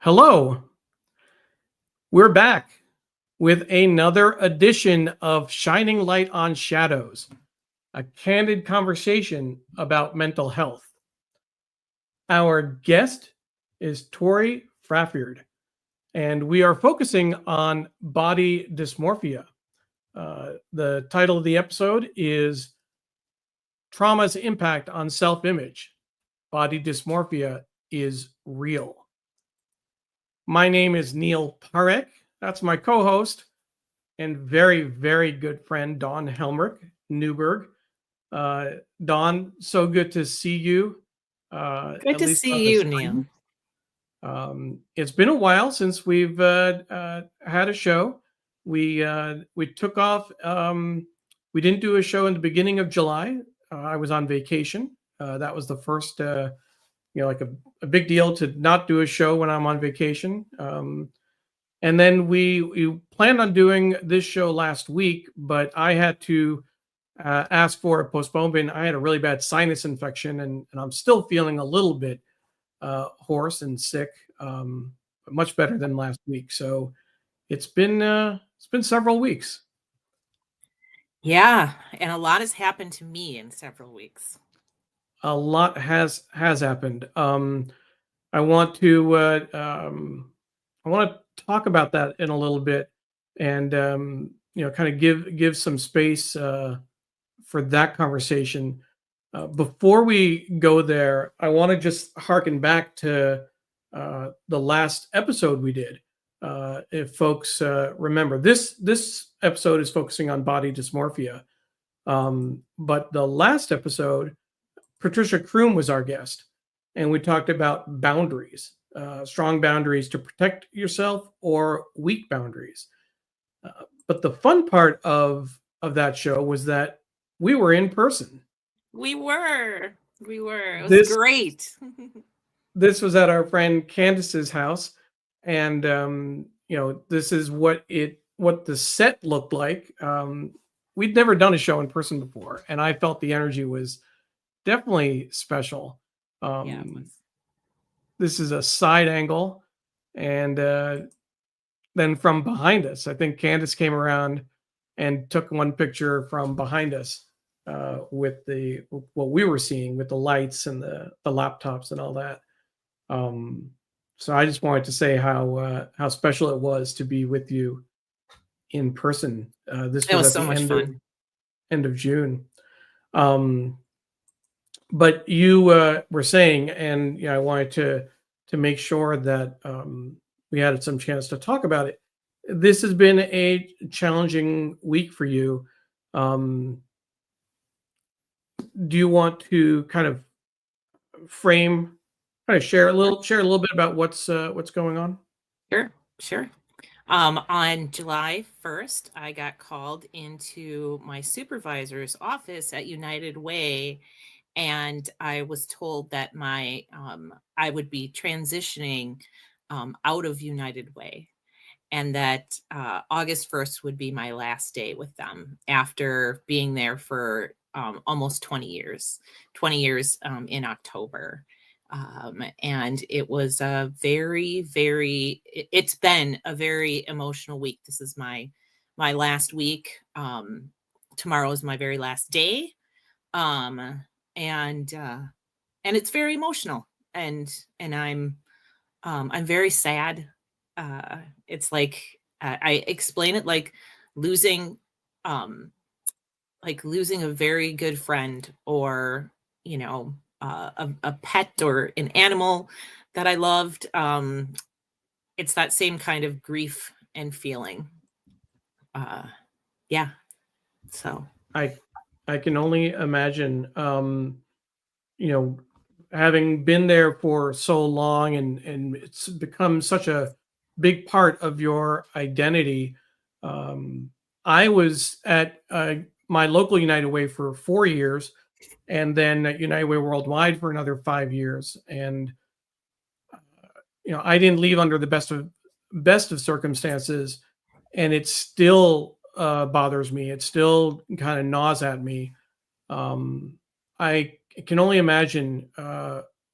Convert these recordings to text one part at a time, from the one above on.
Hello, we're back with another edition of Shining Light on Shadows, a candid conversation about mental health. Our guest is Tori Frafjord, and we are focusing on body dysmorphia. The title of the episode is Trauma's Impact on Self-Image. Body dysmorphia is real. My name is Neil Parek. That's my co-host and very, very good friend, Dawn Helmrich Neuburg. Dawn, so good to see you. Good to see you, Neil. It's been a while since we've had a show. We took off. We didn't do a show in the beginning of July. I was on vacation. That was the first like a big deal to not do a show when I'm on vacation. And then we planned on doing this show last week, but I had to ask for a postponement. I had a really bad sinus infection, and I'm still feeling a little bit hoarse and sick, but much better than last week. So it's been several weeks. Yeah, and a lot has happened to me in several weeks. A lot has happened. I want to talk about that in a little bit, and kind of give some space for that conversation. Before we go there, I want to just harken back to the last episode we did. If folks remember, this episode is focusing on body dysmorphia, but the last episode, Patricia Kroom was our guest, and we talked about boundaries, strong boundaries to protect yourself or weak boundaries. But the fun part of that show was that we were in person. We were. It was great. This was at our friend Candace's house, and this is what the set looked like. We'd never done a show in person before, and I felt the energy was definitely special. Yeah, it was. This is a side angle, and then from behind us, I think Candace came around and took one picture from behind us with what we were seeing with the lights and the laptops and all that. So I just wanted to say how special it was to be with you in person. This was so much fun. End of June. But you were saying, and I wanted to make sure that we had some chance to talk about it. This has been a challenging week for you. Do you want to kind of share a little bit about what's going on? Sure. On July 1st, I got called into my supervisor's office at United Way, and I was told that I would be transitioning out of United Way, and that August 1st would be my last day with them after being there for almost 20 years in October. And it was it's been a very emotional week. This is my last week. Tomorrow is my very last day. And it's very emotional, and I'm very sad. It's like I explain it like losing a very good friend, or a pet or an animal that I loved. It's that same kind of grief and feeling. Yeah. So I can only imagine, having been there for so long, and it's become such a big part of your identity. I was at my local United Way for 4 years, and then at United Way Worldwide for another 5 years. And, I didn't leave under the best of circumstances, and it still bothers me. It still kind of gnaws at me. I can only imagine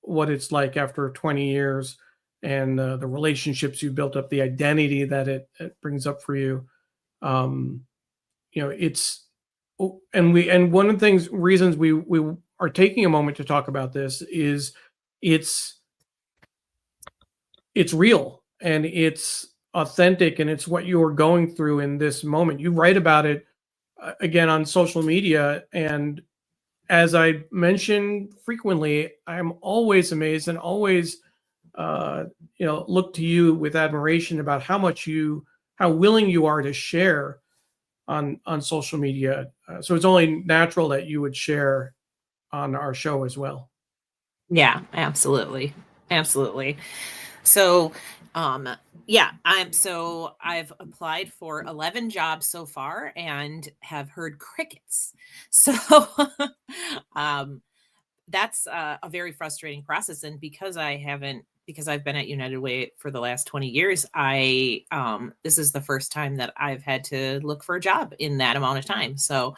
what it's like after 20 years and the relationships you built up, the identity that it brings up for you. It's and one of the reasons we are taking a moment to talk about this is it's real and it's authentic and it's what you are going through in this moment. You write about it again on social media, and as I mention frequently, I'm always amazed and always look to you with admiration about how willing you are to share on social media. So it's only natural that you would share on our show as well. Yeah, absolutely. Absolutely. So, yeah, I've applied for 11 jobs so far and have heard crickets. So, um, that's a very frustrating process. And because I've been at United Way for the last 20 years, this is the first time that I've had to look for a job in that amount of time. So,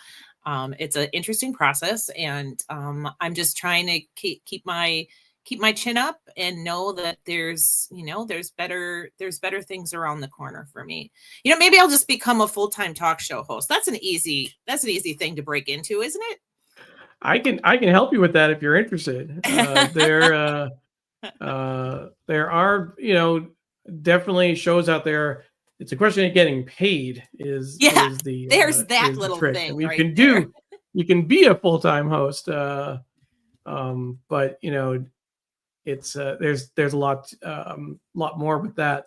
it's an interesting process, and I'm just trying to keep my chin up and know that there's better things around the corner for me. Maybe I'll just become a full-time talk show host. That's an easy thing to break into, isn't it? I can help you with that if you're interested. There are definitely shows out there. It's a question of getting paid Yeah, is there's that is the little trick. I thing mean, right there. you can be a full-time host, but it's there's a lot more with that.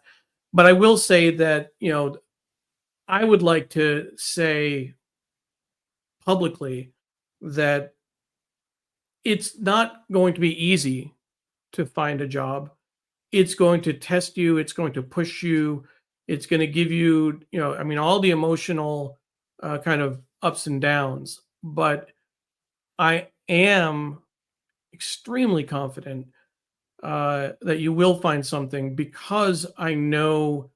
But I will say that I would like to say publicly that it's not going to be easy to find a job. It's going to test you, it's going to push you, it's going to give you, I mean, all the emotional kind of ups and downs. But I am extremely confident that you will find something because I know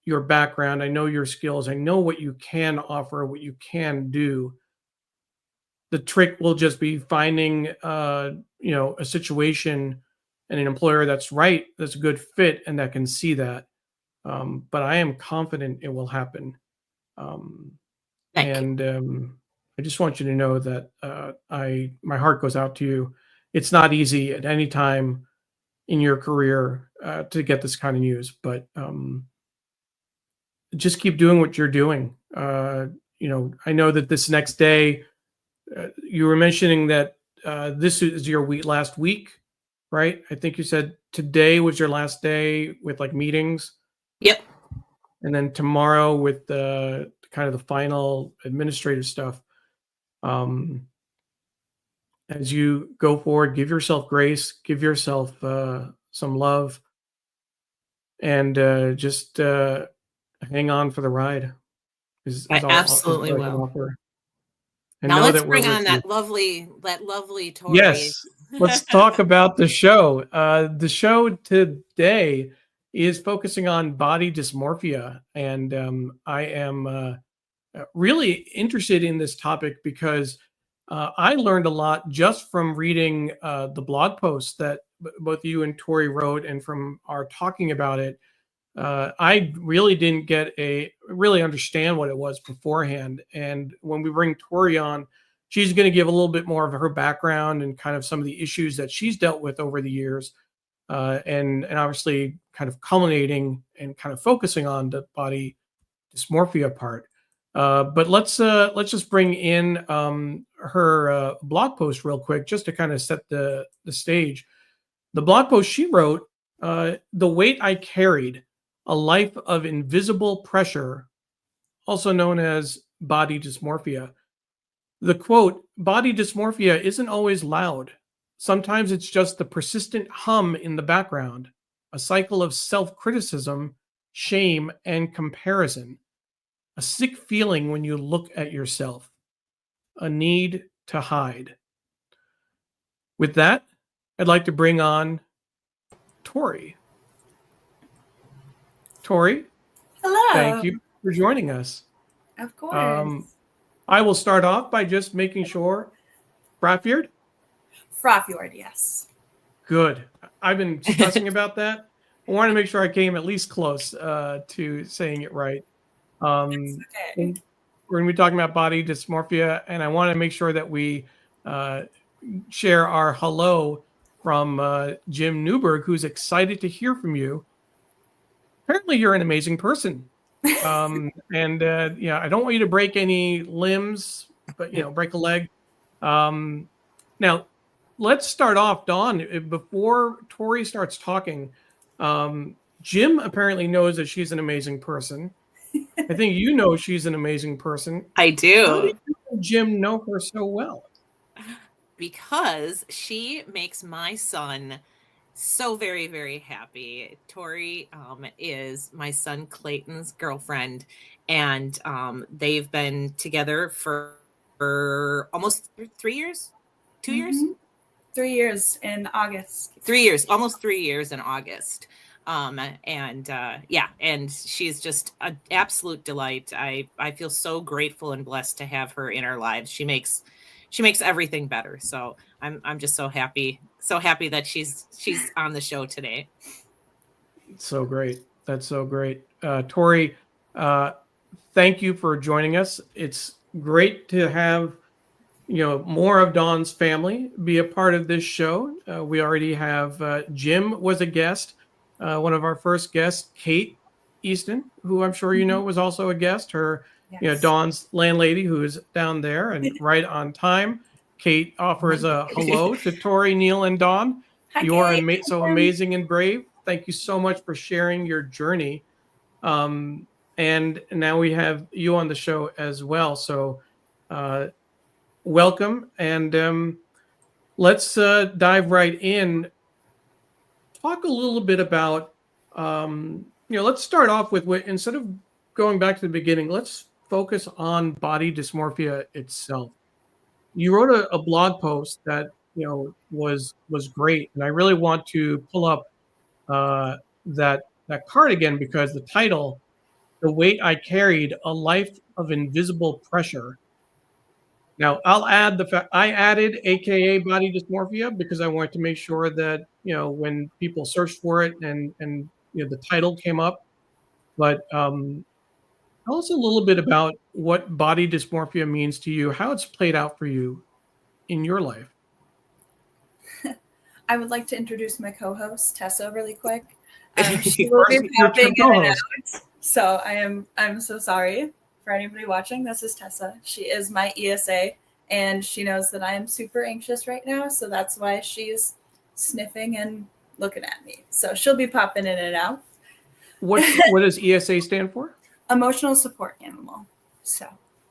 your background, I know your skills, I know what you can offer, what you can do. The trick will just be finding, a situation and an employer that's right, that's a good fit, and that can see that. But I am confident it will happen. Um, Thank you. and I just want you to know that my heart goes out to you. It's not easy at any time in your career to get this kind of news, but just keep doing what you're doing. I know that this next day, you were mentioning that this is your last week, right? I think you said today was your last day with like meetings, Yep. and then tomorrow with the kind of the final administrative stuff. Um, as you go forward, give yourself grace, give yourself some love, and just hang on for the ride. I Is absolutely what I can will. offer, and Now know let's that we're bring with on you. that lovely Tori. Yes, let's talk about the show. The show today is focusing on body dysmorphia, and I am really interested in this topic because I learned a lot just from reading the blog posts that both you and Tori wrote, and from our talking about it. I really didn't really understand what it was beforehand. And when we bring Tori on, she's going to give a little bit more of her background and kind of some of the issues that she's dealt with over the years, and obviously kind of culminating and kind of focusing on the body dysmorphia part. But let's just bring in her blog post real quick, just to kind of set the stage. The blog post she wrote, "The Weight I Carried, a Life of Invisible Pressure," also known as body dysmorphia. The quote, "Body dysmorphia isn't always loud. Sometimes it's just the persistent hum in the background, a cycle of self criticism, shame, and comparison. A sick feeling when you look at yourself, a need to hide." With that, I'd like to bring on Tori. Tori, thank Hello. you for joining us. Of course. Um, I will start off by just making sure. Frafjord? Frafjord, yes. Good. I've been stressing about that. I want to make sure I came at least close to saying it right. Okay. We're going to be talking about body dysmorphia, and I want to make sure that we uh, share our hello from Jim Newberg, who's excited to hear from you. Apparently, you're an amazing person. And yeah, I don't want you to break any limbs, but break a leg. Um, now, let's start off, Dawn. Before Tori starts talking, Jim apparently knows that she's an amazing person. I think you know she's an amazing person. I How do. did you and Jim know her so well? Because she makes my son so very, very happy. Tori is my son Clayton's girlfriend, and they've been together for almost 3 years, 2 years. 3 years in August. 3 years, almost 3 years in August. And yeah, and she's just an absolute delight. I feel so grateful and blessed to have her in our lives. She makes everything better. So I'm just so happy that she's on the show today. So great. That's so great. Tori, uh, thank you for joining us. It's great to have more of Dawn's family be a part of this show. We already have Jim was a guest, one of our first guests, Kate Easton, who I'm sure you know was also a guest. Her, Yes. Dawn's landlady, who is down there and right on time. Kate offers a hello to Tori, Neil, and Dawn. Hi, You are Kate. so amazing and brave. Thank you so much for sharing your journey. And now we have you on the show as well. So welcome, and let's dive right in. Talk a little bit about, let's start off with what, instead of going back to the beginning, let's focus on body dysmorphia itself. You wrote a blog post that was great, and I really want to pull up uh, that card again because the title, "The Weight I Carried: A Life of Invisible Pressure." Now, I'll add the fact I added AKA body dysmorphia because I wanted to make sure that, when people searched for it and the title came up. But tell us a little bit about what body dysmorphia means to you, how it's played out for you in your life. I would like to introduce my co-host Tessa really quick. She will be Your popping true in and co-host. out. So I'm so sorry for anybody watching. This is Tessa. She is my ESA, and she knows that I am super anxious right now. So that's why she's sniffing and looking at me. So she'll be popping in and out. What does ESA stand for? Emotional support animal. So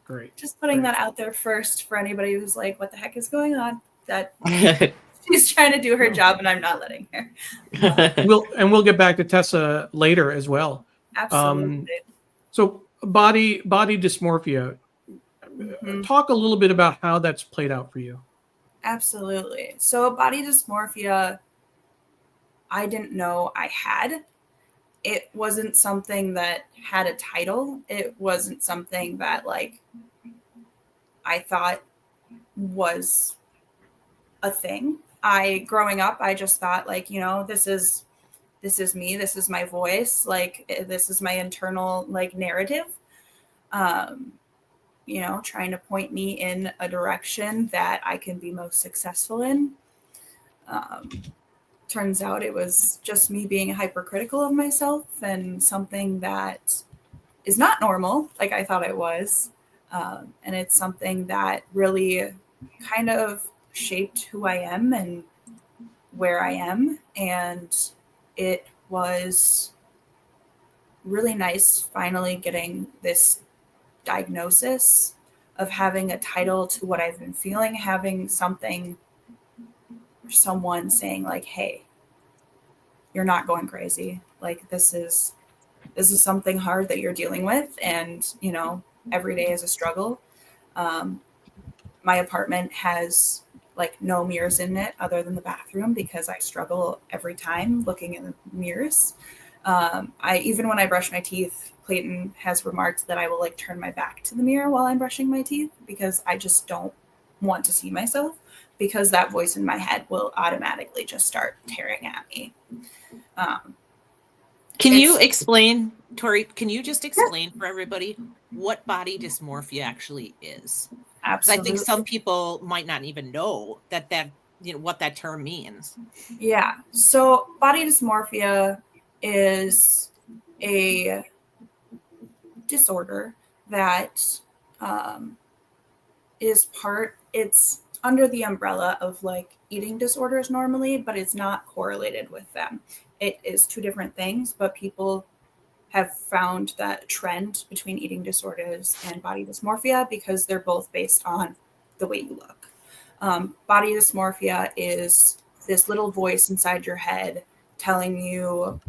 Great. just putting that out there first for anybody who's like, what the heck is going on? That she's trying to do her job and I'm not letting her. We'll get back to Tessa later as well. Absolutely. So body dysmorphia. Talk a little bit about how that's played out for you. Absolutely. So body dysmorphia, I didn't know I had. It wasn't something that had a title. It wasn't something that I thought was a thing. Growing up, I just thought this is me, this is my voice, this is my internal narrative. Trying to point me in a direction that I can be most successful in. Turns out it was just me being hypercritical of myself and something that is not normal, like I thought it was. And it's something that really kind of shaped who I am and where I am. And it was really nice finally getting this diagnosis of having a title to what I've been feeling, having someone saying hey, you're not going crazy. This is something hard that you're dealing with. And, every day is a struggle. My apartment has no mirrors in it other than the bathroom because I struggle every time looking in the mirrors. Even when I brush my teeth, Clayton has remarked that I will turn my back to the mirror while I'm brushing my teeth because I just don't want to see myself, because that voice in my head will automatically just start tearing at me. Can you explain, Tori, can you just explain for everybody what body dysmorphia actually is? Absolutely. I think some people might not even know what that term means. Yeah. So body dysmorphia is a disorder that it's under the umbrella of like eating disorders normally, but it's not correlated with them. It is two different things, but people have found that trend between eating disorders and body dysmorphia because they're both based on the way you look. Body dysmorphia is this little voice inside your head telling you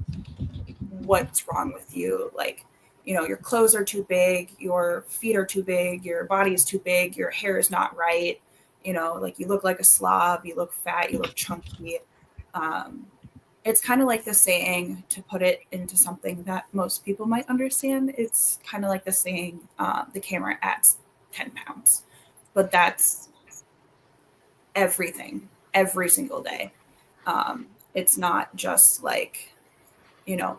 what's wrong with you. Like, your clothes are too big, your feet are too big, your body is too big, your hair is not right. Like you look like a slob, you look fat, you look chunky. It's kind of like the saying, to put it into something that most people might understand. It's kind of like the saying, the camera adds 10 pounds, but that's everything, every single day. It's not just like,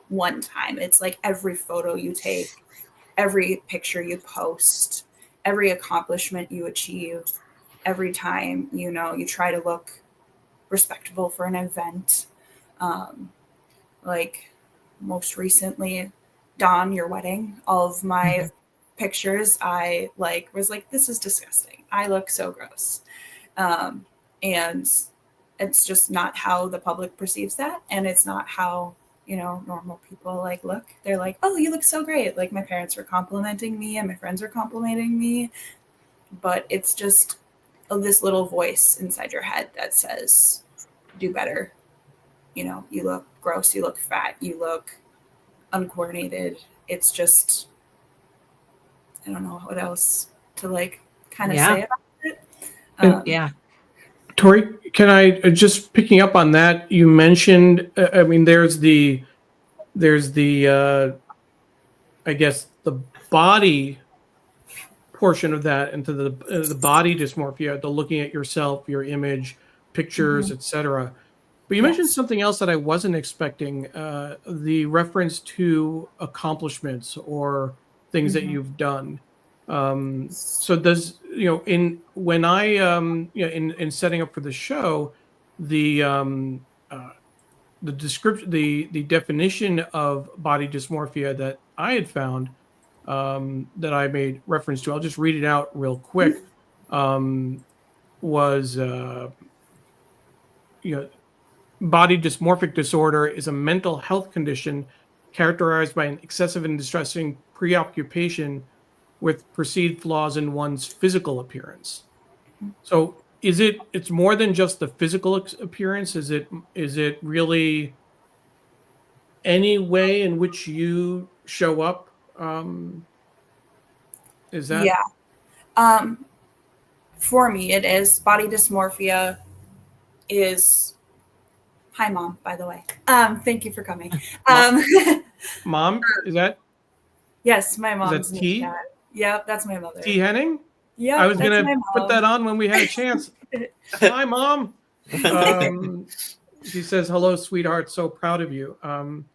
one time. It's like every photo you take, every picture you post, every accomplishment you achieve, every time, you try to look respectable for an event. Like most recently, Dawn, your wedding, all of my pictures, I was like, this is disgusting. I look so gross. And it's just not how the public perceives that. And it's not how, normal people look. They're like, oh, you look so great. Like my parents were complimenting me and my friends were complimenting me. But it's just this little voice inside your head that says, do better. You look gross, you look fat, you look uncoordinated. It's just, I don't know what else to kind of say about it. Tori, can I just picking up on that? You mentioned, there's the, I guess the body portion of that, into the body dysmorphia, the looking at yourself, your image, pictures, etc. But you mentioned something else that I wasn't expecting, the reference to accomplishments or things that you've done. So does, when I, in setting up for the show, the description, the definition of body dysmorphia that I had found, that I made reference to, I'll just read it out real quick, was, body dysmorphic disorder is a mental health condition characterized by an excessive and distressing preoccupation with perceived flaws in one's physical appearance. So it's more than just the physical appearance? Is it really any way in which you show up? Is that? Yeah. For me, it is. Body dysmorphia is. Hi, Mom, by the way. Thank you for coming. Mom, is that? Yes, my mom's. Is that T? Yep, that's my mother. T Henning? Yeah, I was going to put that on when we had a chance. Hi, Mom. She says, hello, sweetheart. So proud of you. I'm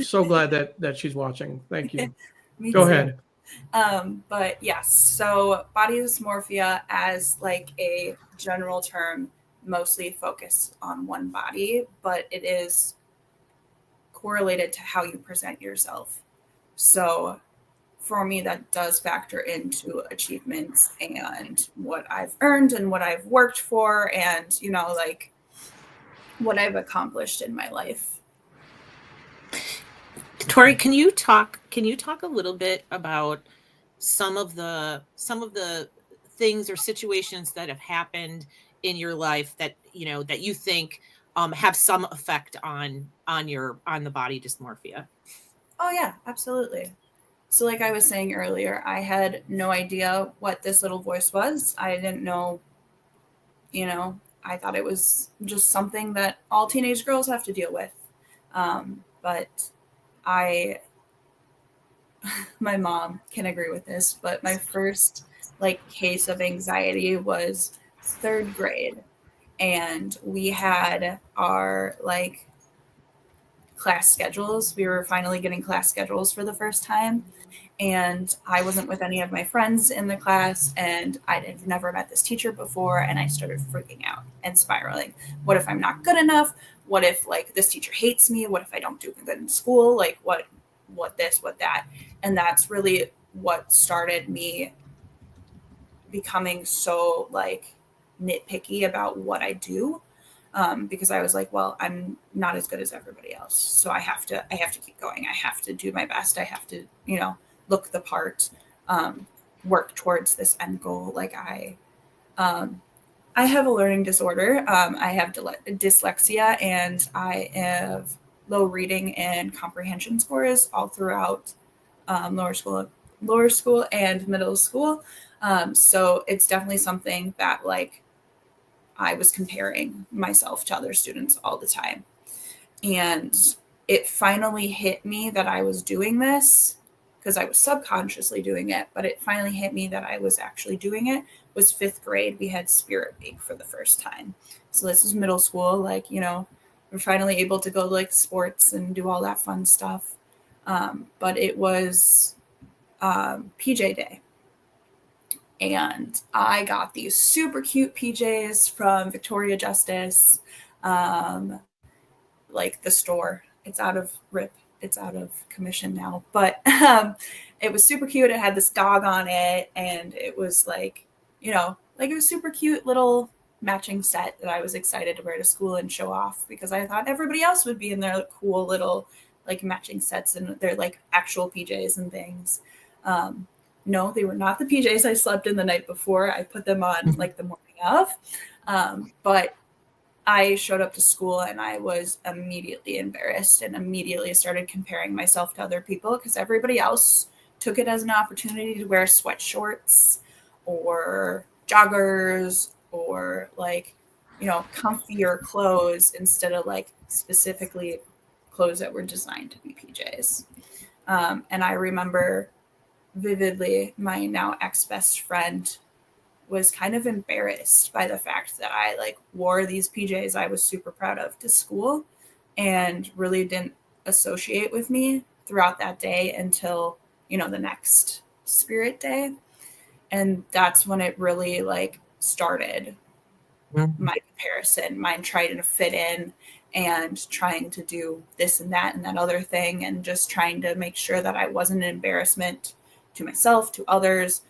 so glad that she's watching. Thank you. Go ahead. But yes, so body dysmorphia as a general term mostly focused on one body, but it is correlated to how you present yourself. So for me, that does factor into achievements and what I've earned and what I've worked for and, what I've accomplished in my life. Tori, can you talk a little bit about some of the things or situations that have happened in your life that that you think have some effect on the body dysmorphia? Oh yeah, absolutely. So like I was saying earlier, I had no idea what this little voice was. I didn't know, I thought it was just something that all teenage girls have to deal with. But my mom can agree with this, but my first case of anxiety was 3rd grade. And we had our class schedules. We were finally getting class schedules for the first time. And I wasn't with any of my friends in the class, and I had never met this teacher before, and I started freaking out and spiraling. What if I'm not good enough? What if like this teacher hates me? What if I don't do good in school? Like what this, what that? And that's really what started me becoming so like nitpicky about what I do. Because I was like, well, I'm not as good as everybody else, so I have to keep going. I have to do my best. I have to, look the part, work towards this end goal. Like I have a learning disorder. I have dyslexia, and I have low reading and comprehension scores all throughout lower school and middle school. So it's definitely something that like I was comparing myself to other students all the time. And it finally hit me that I was doing this because I was subconsciously doing it, but it finally hit me that I was actually doing it. Was fifth grade. We had Spirit Week for the first time. So this is middle school. Like, we're finally able to go to like sports and do all that fun stuff. But it was PJ Day. And I got these super cute PJs from Victoria Justice, like the store. It's out of commission now, but it was super cute. It had this dog on it, and it was like, like it was super cute little matching set that I was excited to wear to school and show off because I thought everybody else would be in their cool little like matching sets and their like actual PJs and things. No, they were not the PJs I slept in the night before. I put them on like the morning of. But I showed up to school and I was immediately embarrassed and immediately started comparing myself to other people because everybody else took it as an opportunity to wear sweat shorts or joggers or like, comfier clothes instead of like specifically clothes that were designed to be PJs. And I remember vividly my now ex-best friend was kind of embarrassed by the fact that I like wore these PJs I was super proud of to school and really didn't associate with me throughout that day until, the next Spirit Day. And that's when it really like started my comparison, mine trying to fit in and trying to do this and that other thing and just trying to make sure that I wasn't an embarrassment to myself, to others.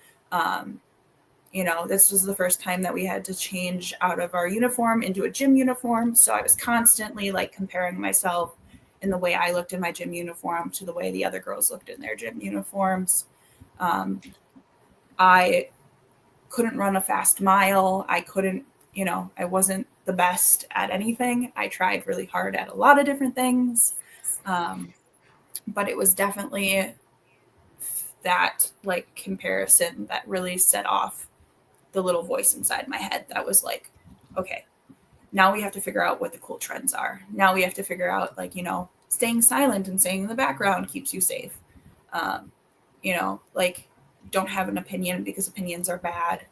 This was the first time that we had to change out of our uniform into a gym uniform. So I was constantly like comparing myself in the way I looked in my gym uniform to the way the other girls looked in their gym uniforms. I couldn't run a fast mile. I couldn't, I wasn't the best at anything. I tried really hard at a lot of different things. But it was definitely that like comparison that really set off the little voice inside my head that was like, okay, now we have to figure out what the cool trends are. Now we have to figure out like, staying silent and staying in the background keeps you safe. Like don't have an opinion because opinions are bad.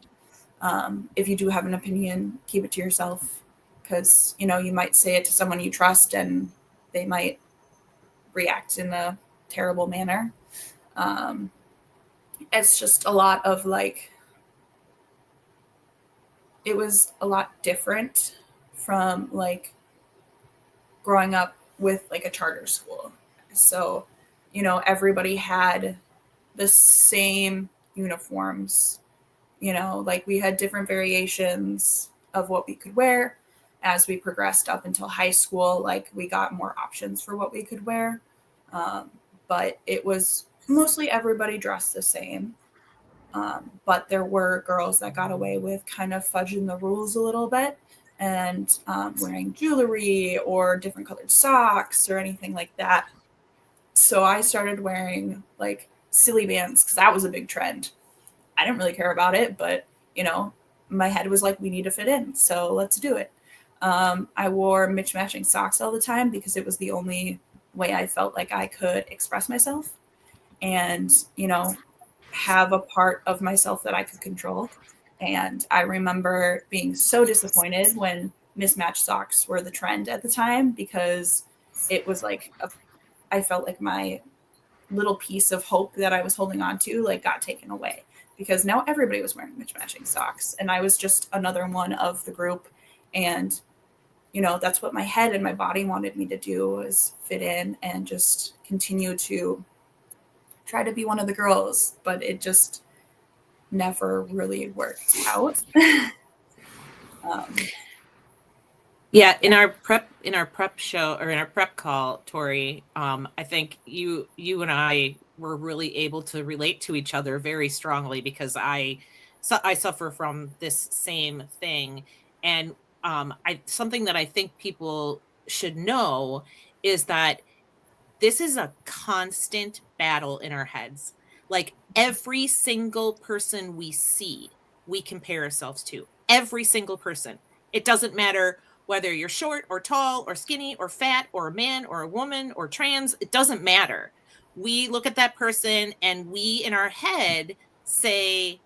If you do have an opinion, keep it to yourself because, you might say it to someone you trust and they might react in a terrible manner. It's just a lot of like, it was a lot different from like growing up with like a charter school. So, everybody had the same uniforms, like we had different variations of what we could wear as we progressed up until high school. Like we got more options for what we could wear. But it was mostly everybody dressed the same. But there were girls that got away with kind of fudging the rules a little bit and wearing jewelry or different colored socks or anything like that. So I started wearing like silly bands because that was a big trend. I didn't really care about it, but my head was like, we need to fit in, so let's do it. I wore matching socks all the time because it was the only way I felt like I could express myself and have a part of myself that I could control. And I remember being so disappointed when mismatched socks were the trend at the time because it was like I felt like my little piece of hope that I was holding on to like got taken away, because now everybody was wearing matching socks and I was just another one of the group. And that's what my head and my body wanted me to do, was fit in and just continue to try to be one of the girls, but it just never really worked out. Yeah, in our prep show, or in our prep call, Tori, I think you and I were really able to relate to each other very strongly, because I suffer from this same thing. And something that I think people should know is that this is a constant battle in our heads. Like, every single person we see, we compare ourselves to. Every single person. It doesn't matter whether you're short or tall or skinny or fat or a man or a woman or trans. It doesn't matter. We look at that person and we, in our head, say,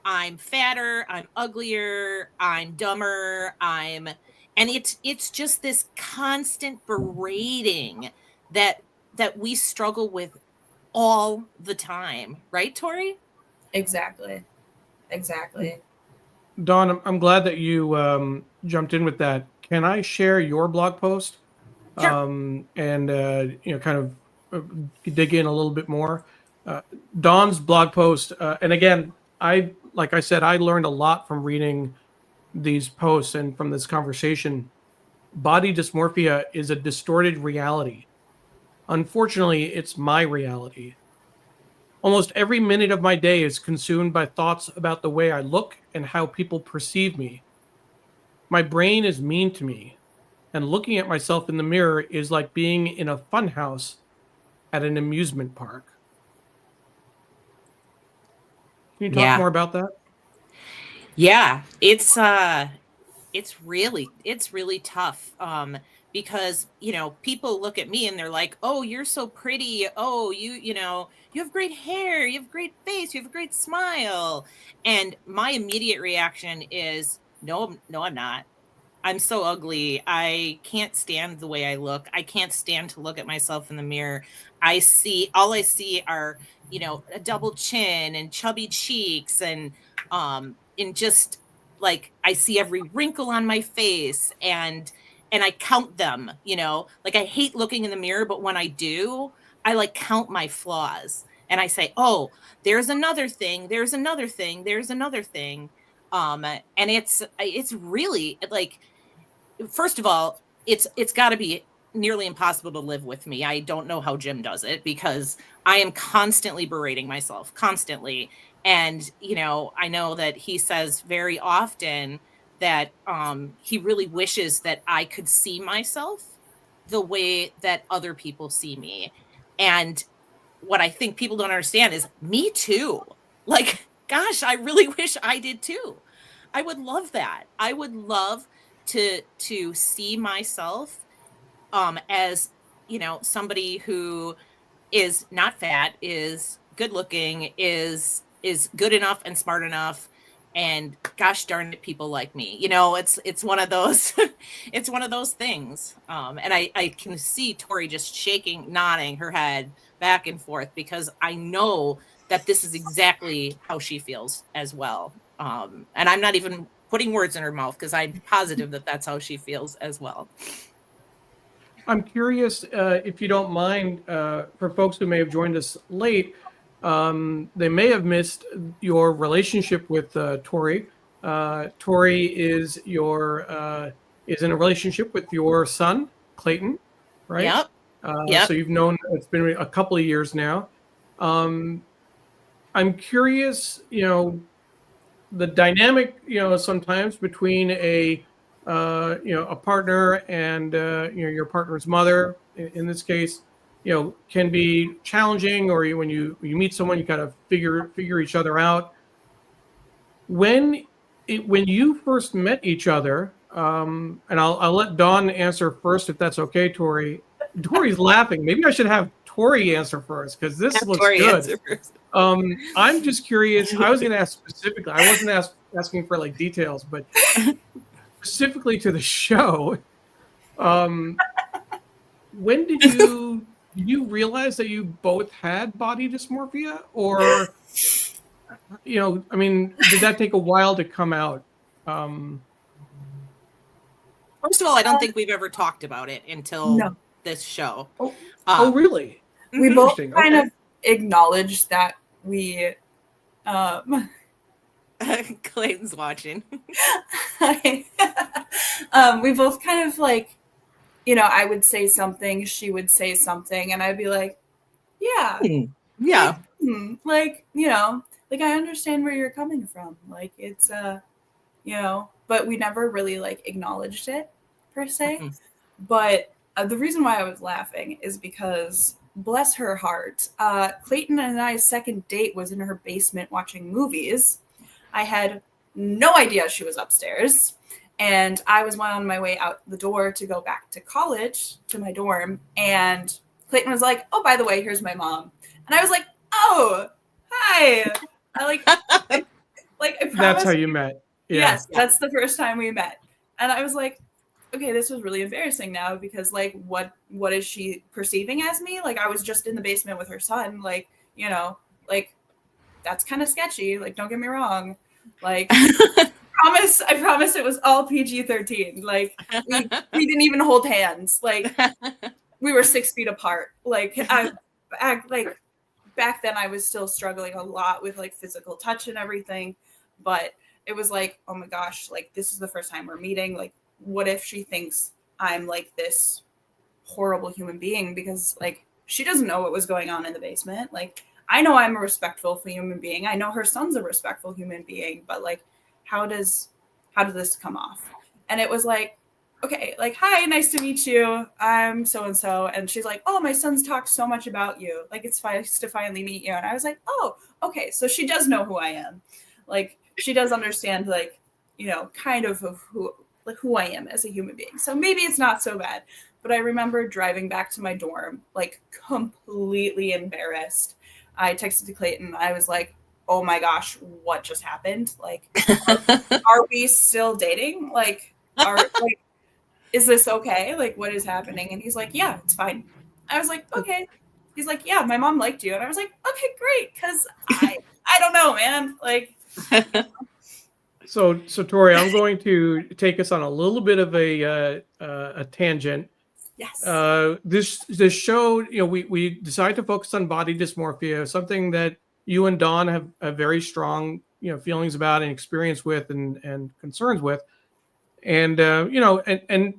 I'm fatter, I'm uglier, I'm dumber, and it's just this constant berating that we struggle with all the time, right, Tori? Exactly. Dawn, I'm glad that you jumped in with that. Can I share your blog post? Sure. And kind of dig in a little bit more. Dawn's blog post, and again, like I said, I learned a lot from reading these posts and from this conversation. Body dysmorphia is a distorted reality. Unfortunately, it's my reality. Almost every minute of my day is consumed by thoughts about the way I look and how people perceive me. My brain is mean to me, and looking at myself in the mirror is like being in a funhouse at an amusement park. Can you talk more about that? Yeah, it's really tough, because people look at me and they're like, oh, you're so pretty, oh, you have great hair, you have great face, you have a great smile. And my immediate reaction is, no, I'm not. I'm so ugly. I can't stand the way I look. I can't stand to look at myself in the mirror. All I see are, a double chin and chubby cheeks, and just like, I see every wrinkle on my face, and I count them, like, I hate looking in the mirror, but when I do, I like count my flaws and I say, oh, there's another thing, there's another thing, there's another thing. And it's really like, first of all, it's got to be nearly impossible to live with me. I don't know how Jim does it, because I am constantly berating myself, constantly. And, I know that he says very often that he really wishes that I could see myself the way that other people see me. And what I think people don't understand is, me too. Like, gosh, I really wish I did too. I would love that. I would love to see myself as, somebody who is not fat, is good looking, is good enough and smart enough, and gosh darn it, people like me. It's one of those it's one of those things. And I can see Tori just nodding her head back and forth, because I know that this is exactly how she feels as well. And I'm not even putting words in her mouth, because I'm positive that that's how she feels as well. I'm curious, if you don't mind, for folks who may have joined us late, they may have missed your relationship with Tori. Tori is in a relationship with your son, Clayton, right? Yep. So you've known, it's been a couple of years now. I'm curious, the dynamic, sometimes between a partner and your partner's mother, in this case, can be challenging, or when you meet someone, you kind of figure each other out. When you first met each other, and I'll let Dawn answer first, if that's okay, Tori. Tori's laughing. Maybe I should have Tori answer first, because this looks Tori good. I'm just curious. I was going to ask specifically. I wasn't asking for like details, but specifically to the show. when did you realize that you both had body dysmorphia, or I mean, did that take a while to come out? First of all, I don't think we've ever talked about it until No. this show. Oh, really? We Mhm. both Interesting. kind Okay. of acknowledged that we Clayton's watching. we both kind of like, I would say something, she would say something, and I'd be like, yeah, Yeah. like, like I understand where you're coming from. Like it's but we never really like acknowledged it per se. Mhm. But the reason why I was laughing is because bless her heart, Clayton and I's second date was in her basement watching movies. I had no idea she was upstairs. And I was on my way out the door to go back to college, to my dorm. And Clayton was like, oh, by the way, here's my mom. And I was like, oh, hi. I promise. That's how you met. Yeah. Yes, that's the first time we met. And I was like, okay, this was really embarrassing now because like what is she perceiving as me? Like I was just in the basement with her son, like, like that's kind of sketchy. Like, don't get me wrong. Like I promise it was all PG-13. Like we didn't even hold hands. Like we were 6 feet apart. Like like back then I was still struggling a lot with like physical touch and everything. But it was like, oh my gosh, like this is the first time we're meeting. Like, what if she thinks I'm like this horrible human being? Because like she doesn't know what was going on in the basement. Like I know I'm a respectful human being. I know her son's a respectful human being, but like how does this come off? And it was like, okay, like, hi, nice to meet you. I'm so and so. And she's like, oh, my son's talked so much about you. Like, it's nice to finally meet you. And I was like, oh, okay. So she does know who I am. Like, she does understand, like, kind of who I am as a human being. So maybe it's not so bad. But I remember driving back to my dorm, like, completely embarrassed. I texted to Clayton. I was like, oh my gosh, what just happened? Like, are we still dating? Like, is this okay? Like, what is happening? And he's like, yeah, it's fine. I was like, okay. He's like, yeah, my mom liked you. And I was like, okay, great. Cause I don't know, man. Like, So Tori, I'm going to take us on a little bit of a tangent. yes. This show, we decided to focus on body dysmorphia, something that you and Dawn have very strong, feelings about and experience with and concerns with. And and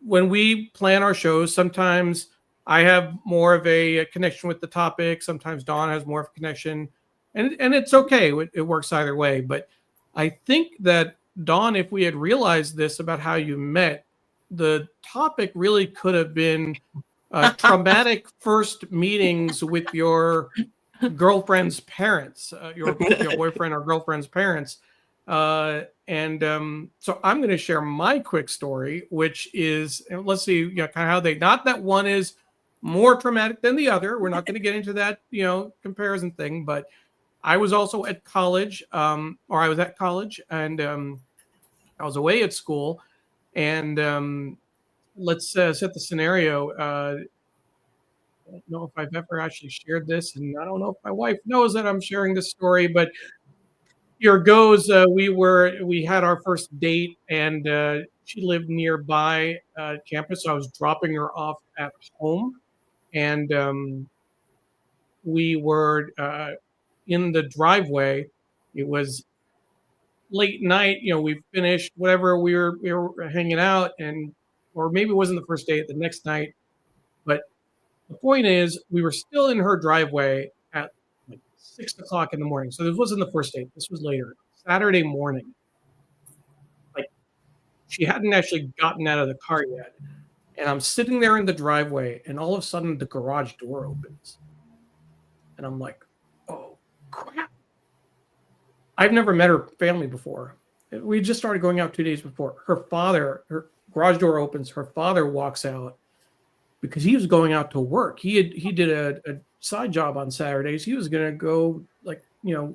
when we plan our shows, sometimes I have more of a connection with the topic. Sometimes Dawn has more of a connection, and it's okay. It works either way. But I think that Dawn, if we had realized this about how you met, the topic really could have been traumatic first meetings with your girlfriend's parents, your boyfriend or girlfriend's parents. So I'm going to share my quick story, which is, let's see, kind of how not that one is more traumatic than the other. We're not going to get into that, comparison thing, but I was also at college, or I was at college, and I was away at school. And let's set the scenario. I don't know if I've ever actually shared this, and I don't know if my wife knows that I'm sharing this story, but here goes. We had our first date, and she lived nearby campus. So I was dropping her off at home, and we were in the driveway. It was late night. We finished whatever we were hanging out, and or maybe it wasn't the first date. The next night, but the point is, we were still in her driveway at like 6 o'clock in the morning. So this wasn't the first date. This was later, Saturday morning. Like she hadn't actually gotten out of the car yet. And I'm sitting there in the driveway, and all of a sudden the garage door opens. And I'm like, oh, crap. I've never met her family before. We just started going out 2 days before. Her garage door opens. Her father walks out because he was going out to work. He did a side job on Saturdays. He was going to go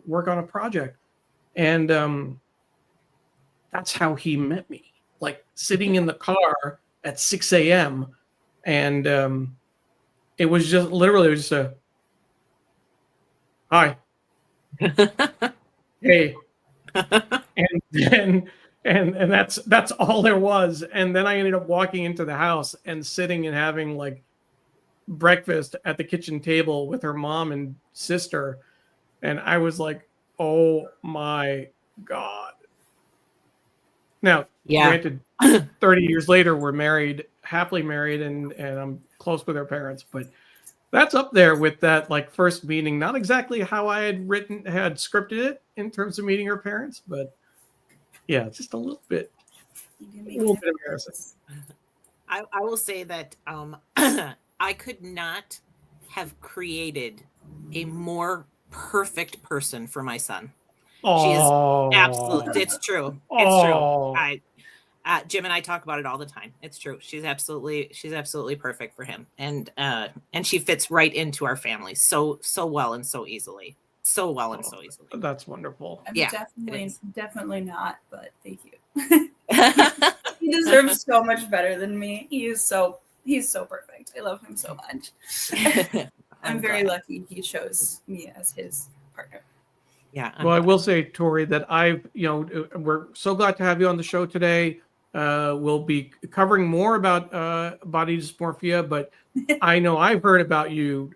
work on a project. And that's how he met me, like sitting in the car at 6 a.m. And it was just literally, it was just a hi, hey, and then and that's all there was. And then I ended up walking into the house and sitting and having like breakfast at the kitchen table with her mom and sister, and I was like, oh my god. Now, Yeah. granted, 30 years later, we're married, happily married, and I'm close with our parents, but that's up there with that like first meeting. Not exactly how I had scripted it in terms of meeting her parents, but yeah, just a little bit embarrassing. I will say that I could not have created a more perfect person for my son. She is absolutely, Oh, it's true. It's true. oh, Jim and I talk about it all the time. It's true. She's absolutely perfect for him. And she fits right into our family so well and so easily. So well and so easily. That's wonderful. I'm Yeah, definitely not, but thank you. He deserves so much better than me. He's so perfect. I love him so much. I'm very lucky he chose me as his partner. Yeah. Well, I will say, Tori, that we're so glad to have you on the show today. We'll be covering more about body dysmorphia, but I know I've heard about you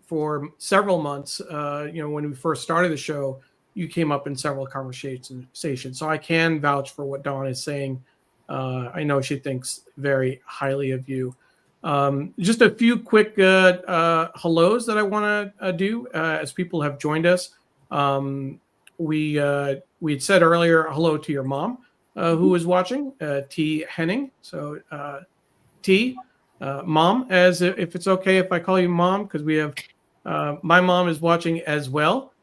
for several months. When we first started the show, you came up in several conversations. So I can vouch for what Dawn is saying. I know she thinks very highly of you. Just a few quick hellos that I want to do as people have joined us. We had said earlier hello to your mom who is watching, T. Henning. So T, mom, as if it's okay if I call you mom, because we have my mom is watching as well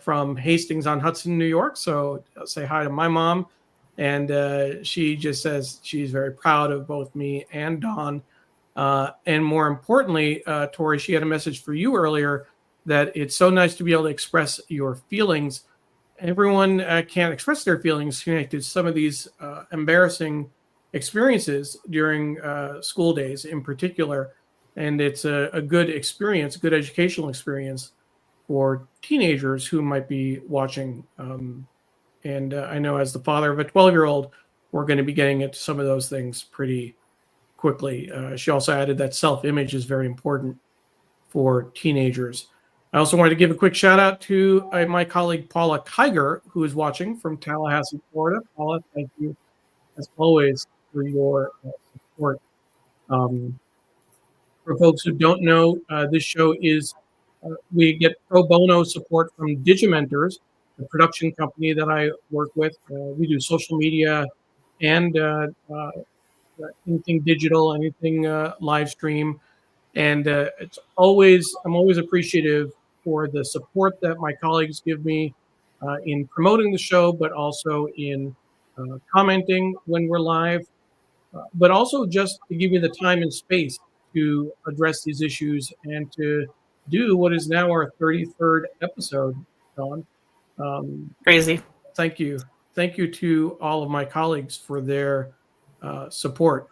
from Hastings on Hudson, New York. So I'll say hi to my mom. And she just says she's very proud of both me and Dawn. And more importantly, Tori, she had a message for you earlier that it's so nice to be able to express your feelings. Everyone can't express their feelings connected to some of these embarrassing experiences during school days in particular. And it's a good experience, good educational experience for teenagers who might be watching. And I know as the father of a 12-year-old, we're going to be getting into some of those things pretty quickly. She also added that self-image is very important for teenagers. I also wanted to give a quick shout out to my colleague Paula Kiger, who is watching from Tallahassee, Florida. Paula, thank you as always for your support. For folks who don't know, this show is we get pro bono support from Digimentors, the production company that I work with. We do social media and anything digital, anything live stream. And I'm always appreciative for the support that my colleagues give me in promoting the show, but also in commenting when we're live, but also just to give me the time and space to address these issues and to do what is now our 33rd episode, Dawn. Crazy. Thank you. Thank you to all of my colleagues for their support.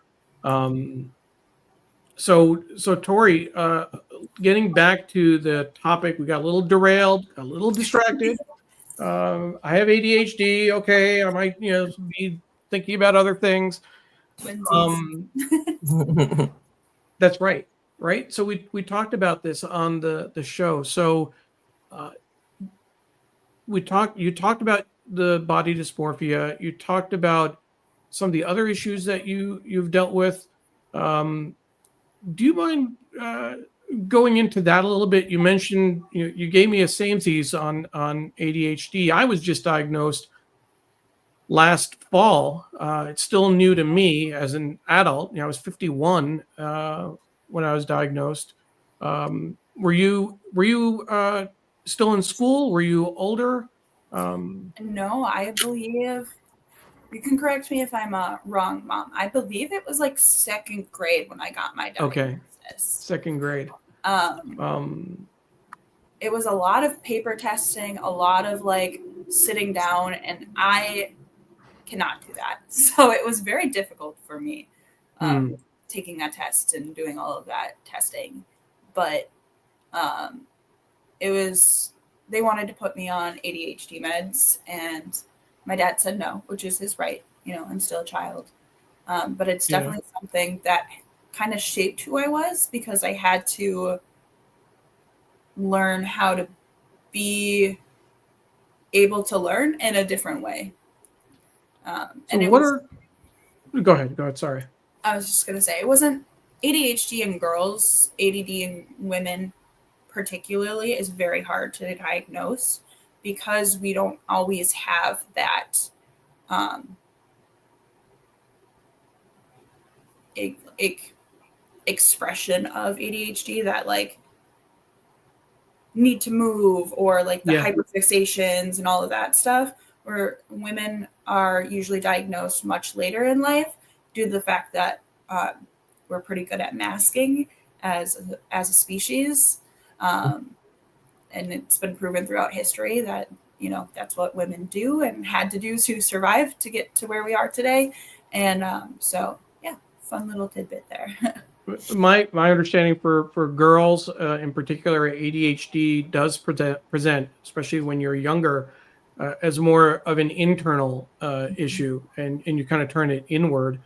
So Tori, getting back to the topic, we got a little derailed, a little distracted. I have ADHD. Okay, I might be thinking about other things. That's right. Right. So we talked about this on the show. So you talked about the body dysmorphia. You talked about some of the other issues that you've dealt with. Do you mind going into that a little bit? You mentioned you gave me a samesies on ADHD. I was just diagnosed last fall. It's still new to me as an adult. I was 51 when I was diagnosed. Were you still in school? Were you older? No, I believe you can correct me if I'm wrong, Mom. I believe it was like second grade when I got my diagnosis. Okay, second grade. It was a lot of paper testing, a lot of like sitting down, and I cannot do that. So it was very difficult for me to taking that test and doing all of that testing. But they wanted to put me on ADHD meds, and my dad said no, which is his right. I'm still a child. But it's definitely something that kind of shaped who I was, because I had to learn how to be able to learn in a different way. Go ahead. Sorry. I was just going to say, it wasn't ADHD in girls, ADD in women particularly is very hard to diagnose, because we don't always have that expression of ADHD, that like need to move, or like the hyperfixations and all of that stuff, where women are usually diagnosed much later in life, due to the fact that we're pretty good at masking as a species. And it's been proven throughout history that, that's what women do and had to do to survive to get to where we are today. And so, yeah, fun little tidbit there. My understanding for girls in particular, ADHD does present, especially when you're younger, as more of an internal issue, and you kind of turn it inward.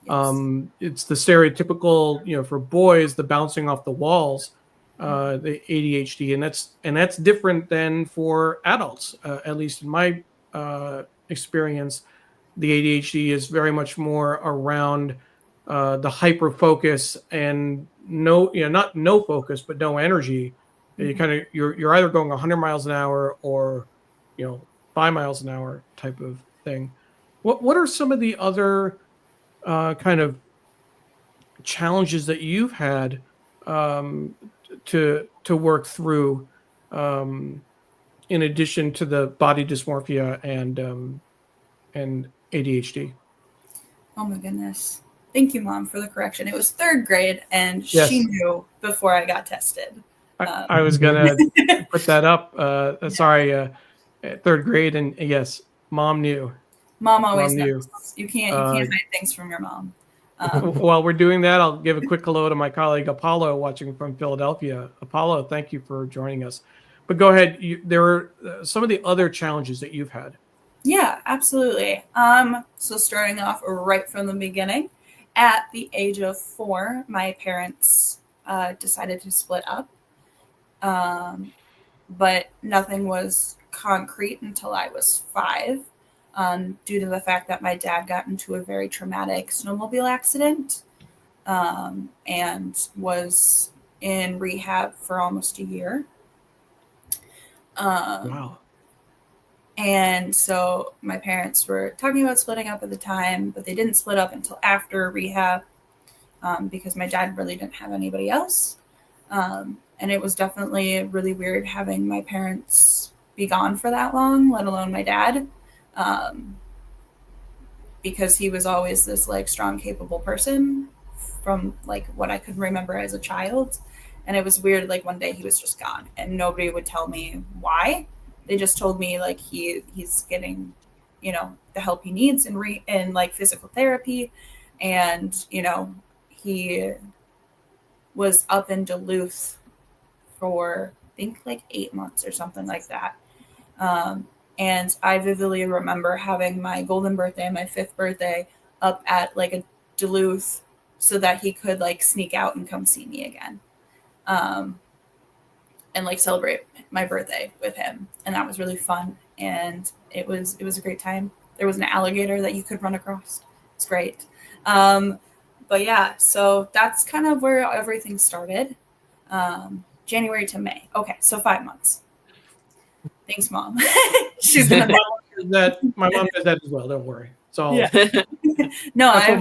Yes. It's the stereotypical, for boys, the bouncing off the walls, the ADHD, and that's different than for adults. At least in my experience, the ADHD is very much more around the hyper focus and not no focus, but no energy. Mm-hmm. You're either going 100 miles an hour or 5 miles an hour type of thing. What are some of the other kind of challenges that you've had to work through, in addition to the body dysmorphia and ADHD? Oh my goodness. Thank you, Mom, for the correction. It was 3rd grade, and she knew before I got tested. I was going to put that up. Sorry, 3rd grade, and yes, Mom knew. Mom always knows. You can't hide things from your mom. While we're doing that, I'll give a quick hello to my colleague Apollo, watching from Philadelphia. Apollo, thank you for joining us. But go ahead. There were some of the other challenges that you've had. Yeah, absolutely. So starting off right from the beginning, at the age of 4, my parents decided to split up. But nothing was concrete until I was 5, due to the fact that my dad got into a very traumatic snowmobile accident, and was in rehab for almost a year. Wow. And so my parents were talking about splitting up at the time, but they didn't split up until after rehab, because my dad really didn't have anybody else. And it was definitely really weird having my parents be gone for that long, let alone my dad, because he was always this like strong, capable person from like what I could remember as a child. And it was weird, like one day he was just gone and nobody would tell me why. They just told me like he's getting, the help he needs in like physical therapy. And, he was up in Duluth for I think like 8 months or something like that. And I vividly remember having my golden birthday, my 5th birthday, up at like a Duluth so that he could like sneak out and come see me again. And like celebrate my birthday with him. And that was really fun. And it was a great time. There was an alligator that you could run across. It's great. But yeah, so that's kind of where everything started. January to May. Okay, so 5 months. Thanks, Mom. She's gonna my mom does that as well. Don't worry. It's all no. That's what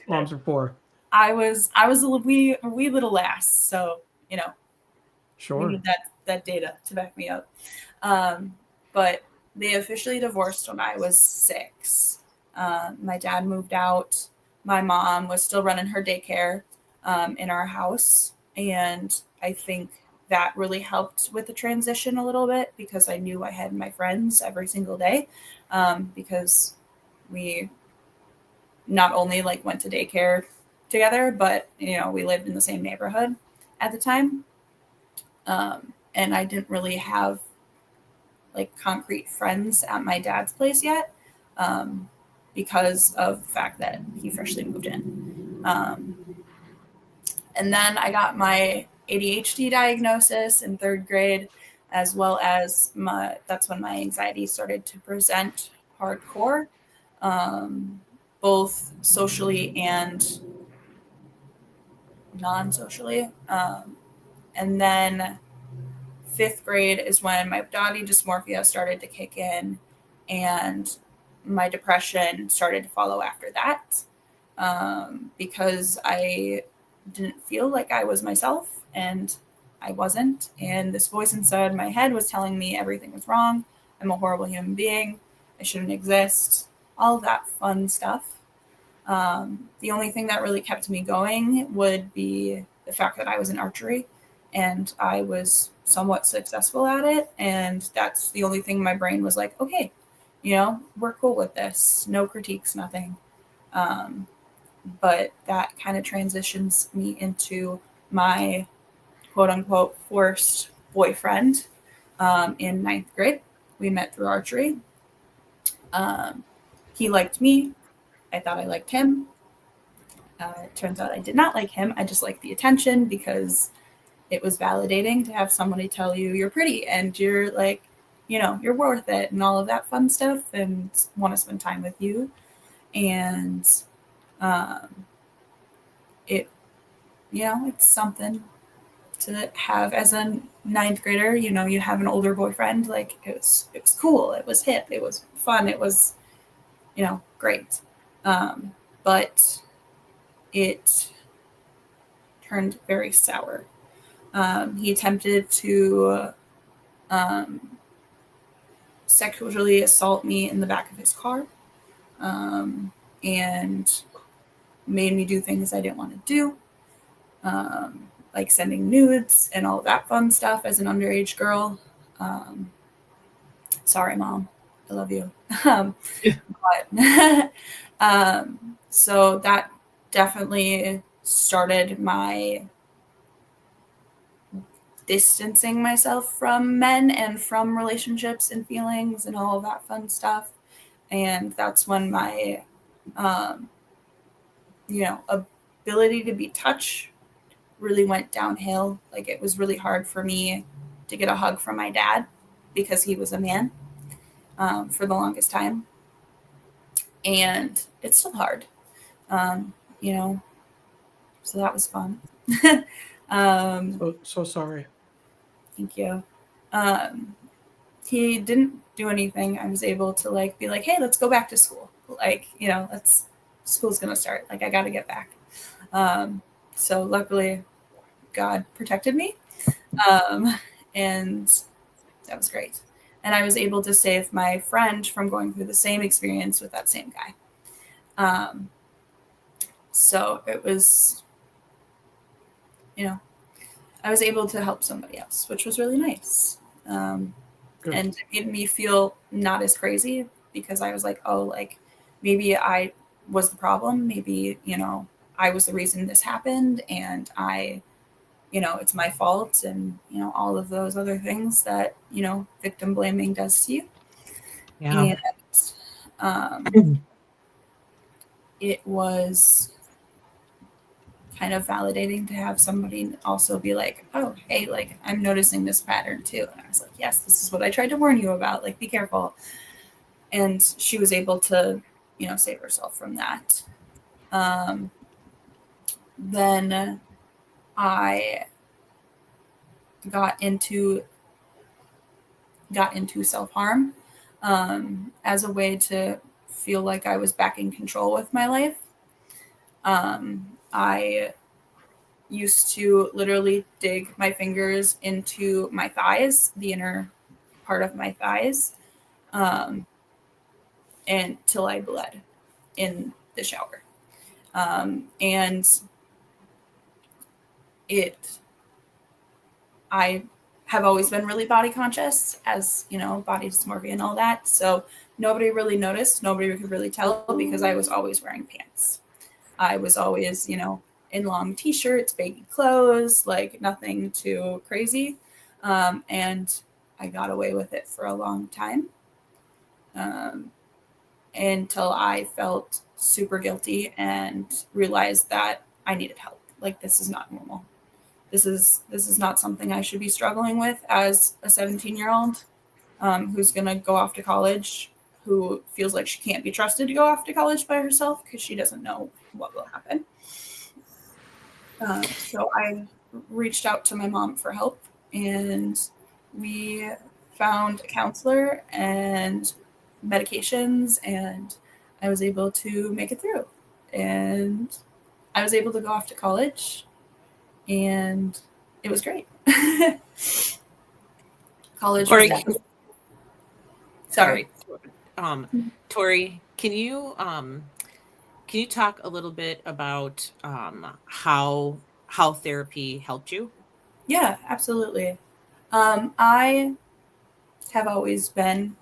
moms are for. I was a wee little lass, so sure. We need that data to back me up. But they officially divorced when I was 6. My dad moved out. My mom was still running her daycare in our house, and I think that really helped with the transition a little bit because I knew I had my friends every single day, because we not only like went to daycare together, but we lived in the same neighborhood at the time. And I didn't really have like concrete friends at my dad's place yet, because of the fact that he freshly moved in. And then I got my ADHD diagnosis in third grade, as well as that's when my anxiety started to present hardcore, both socially and non-socially. And then fifth grade is when my body dysmorphia started to kick in, and my depression started to follow after that, because I didn't feel like I was myself, and I wasn't. And this voice inside my head was telling me everything was wrong. I'm a horrible human being. I shouldn't exist. All of that fun stuff. The only thing that really kept me going would be the fact that I was in archery and I was somewhat successful at it. And that's the only thing my brain was like, okay, we're cool with this. No critiques, nothing. But that kind of transitions me into my quote unquote forced boyfriend, in ninth grade. We met through archery. He liked me. I thought I liked him. It turns out I did not like him. I just liked the attention because it was validating to have somebody tell you you're pretty and you're like, you're worth it and all of that fun stuff and want to spend time with you. And it's something to have as a ninth grader. You have an older boyfriend. Like it was cool. It was hip. It was fun. It was, great. But it turned very sour. He attempted to sexually assault me in the back of his car, and made me do things I didn't want to do, like sending nudes and all that fun stuff as an underage girl. Sorry, Mom. I love you. But so that definitely started my distancing myself from men and from relationships and feelings and all of that fun stuff. And that's when my, ability to be touched really went downhill. Like it was really hard for me to get a hug from my dad because he was a man, for the longest time. And it's still hard, so that was fun. So sorry. Thank you. He didn't do anything. I was able to be like, hey, let's go back to school. School's going to start. I got to get back. So luckily God protected me. And that was great. And I was able to save my friend from going through the same experience with that same guy. So it was, I was able to help somebody else, which was really nice. And it made me feel not as crazy because I was like, oh, maybe I was the problem. Maybe, I was the reason this happened and it's my fault and, all of those other things that, victim blaming does to you. Yeah. And it was kind of validating to have somebody also be like, oh, hey, I'm noticing this pattern too. And I was like, yes, this is what I tried to warn you about. Be careful. And she was able to, save herself from that. Then I got into self-harm, as a way to feel like I was back in control with my life. I used to literally dig my fingers into my thighs, the inner part of my thighs, until I bled in the shower. And I have always been really body conscious, as body dysmorphia and all that. So nobody really noticed. Nobody could really tell because I was always wearing pants. I was always, in long t-shirts, baggy clothes, like nothing too crazy. And I got away with it for a long time. Until I felt super guilty and realized that I needed help. Like, this is not normal. This is not something I should be struggling with as a 17-year-old who's going to go off to college, who feels like she can't be trusted to go off to college by herself because she doesn't know what will happen. So I reached out to my mom for help, and we found a counselor and medications, and I was able to make it through. And I was able to go off to college, and it was great. College was definitely. Sorry. Tori, can you talk a little bit about how therapy helped you? Yeah, absolutely. I have always been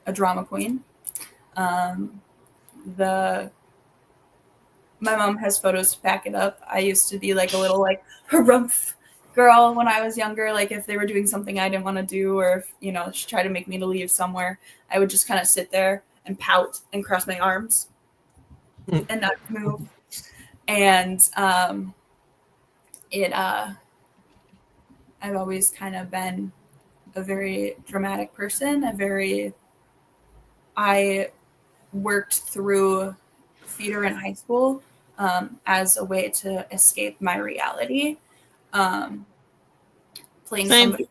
a drama queen. My mom has photos to back it up. I used to be like a little like harumph girl when I was younger. Like if they were doing something I didn't want to do, or if she tried to make me to leave somewhere, I would just kind of sit there and pout and cross my arms and not move. And I've always kind of been a very dramatic person. I worked through theater in high school as a way to escape my reality. Playing somebody,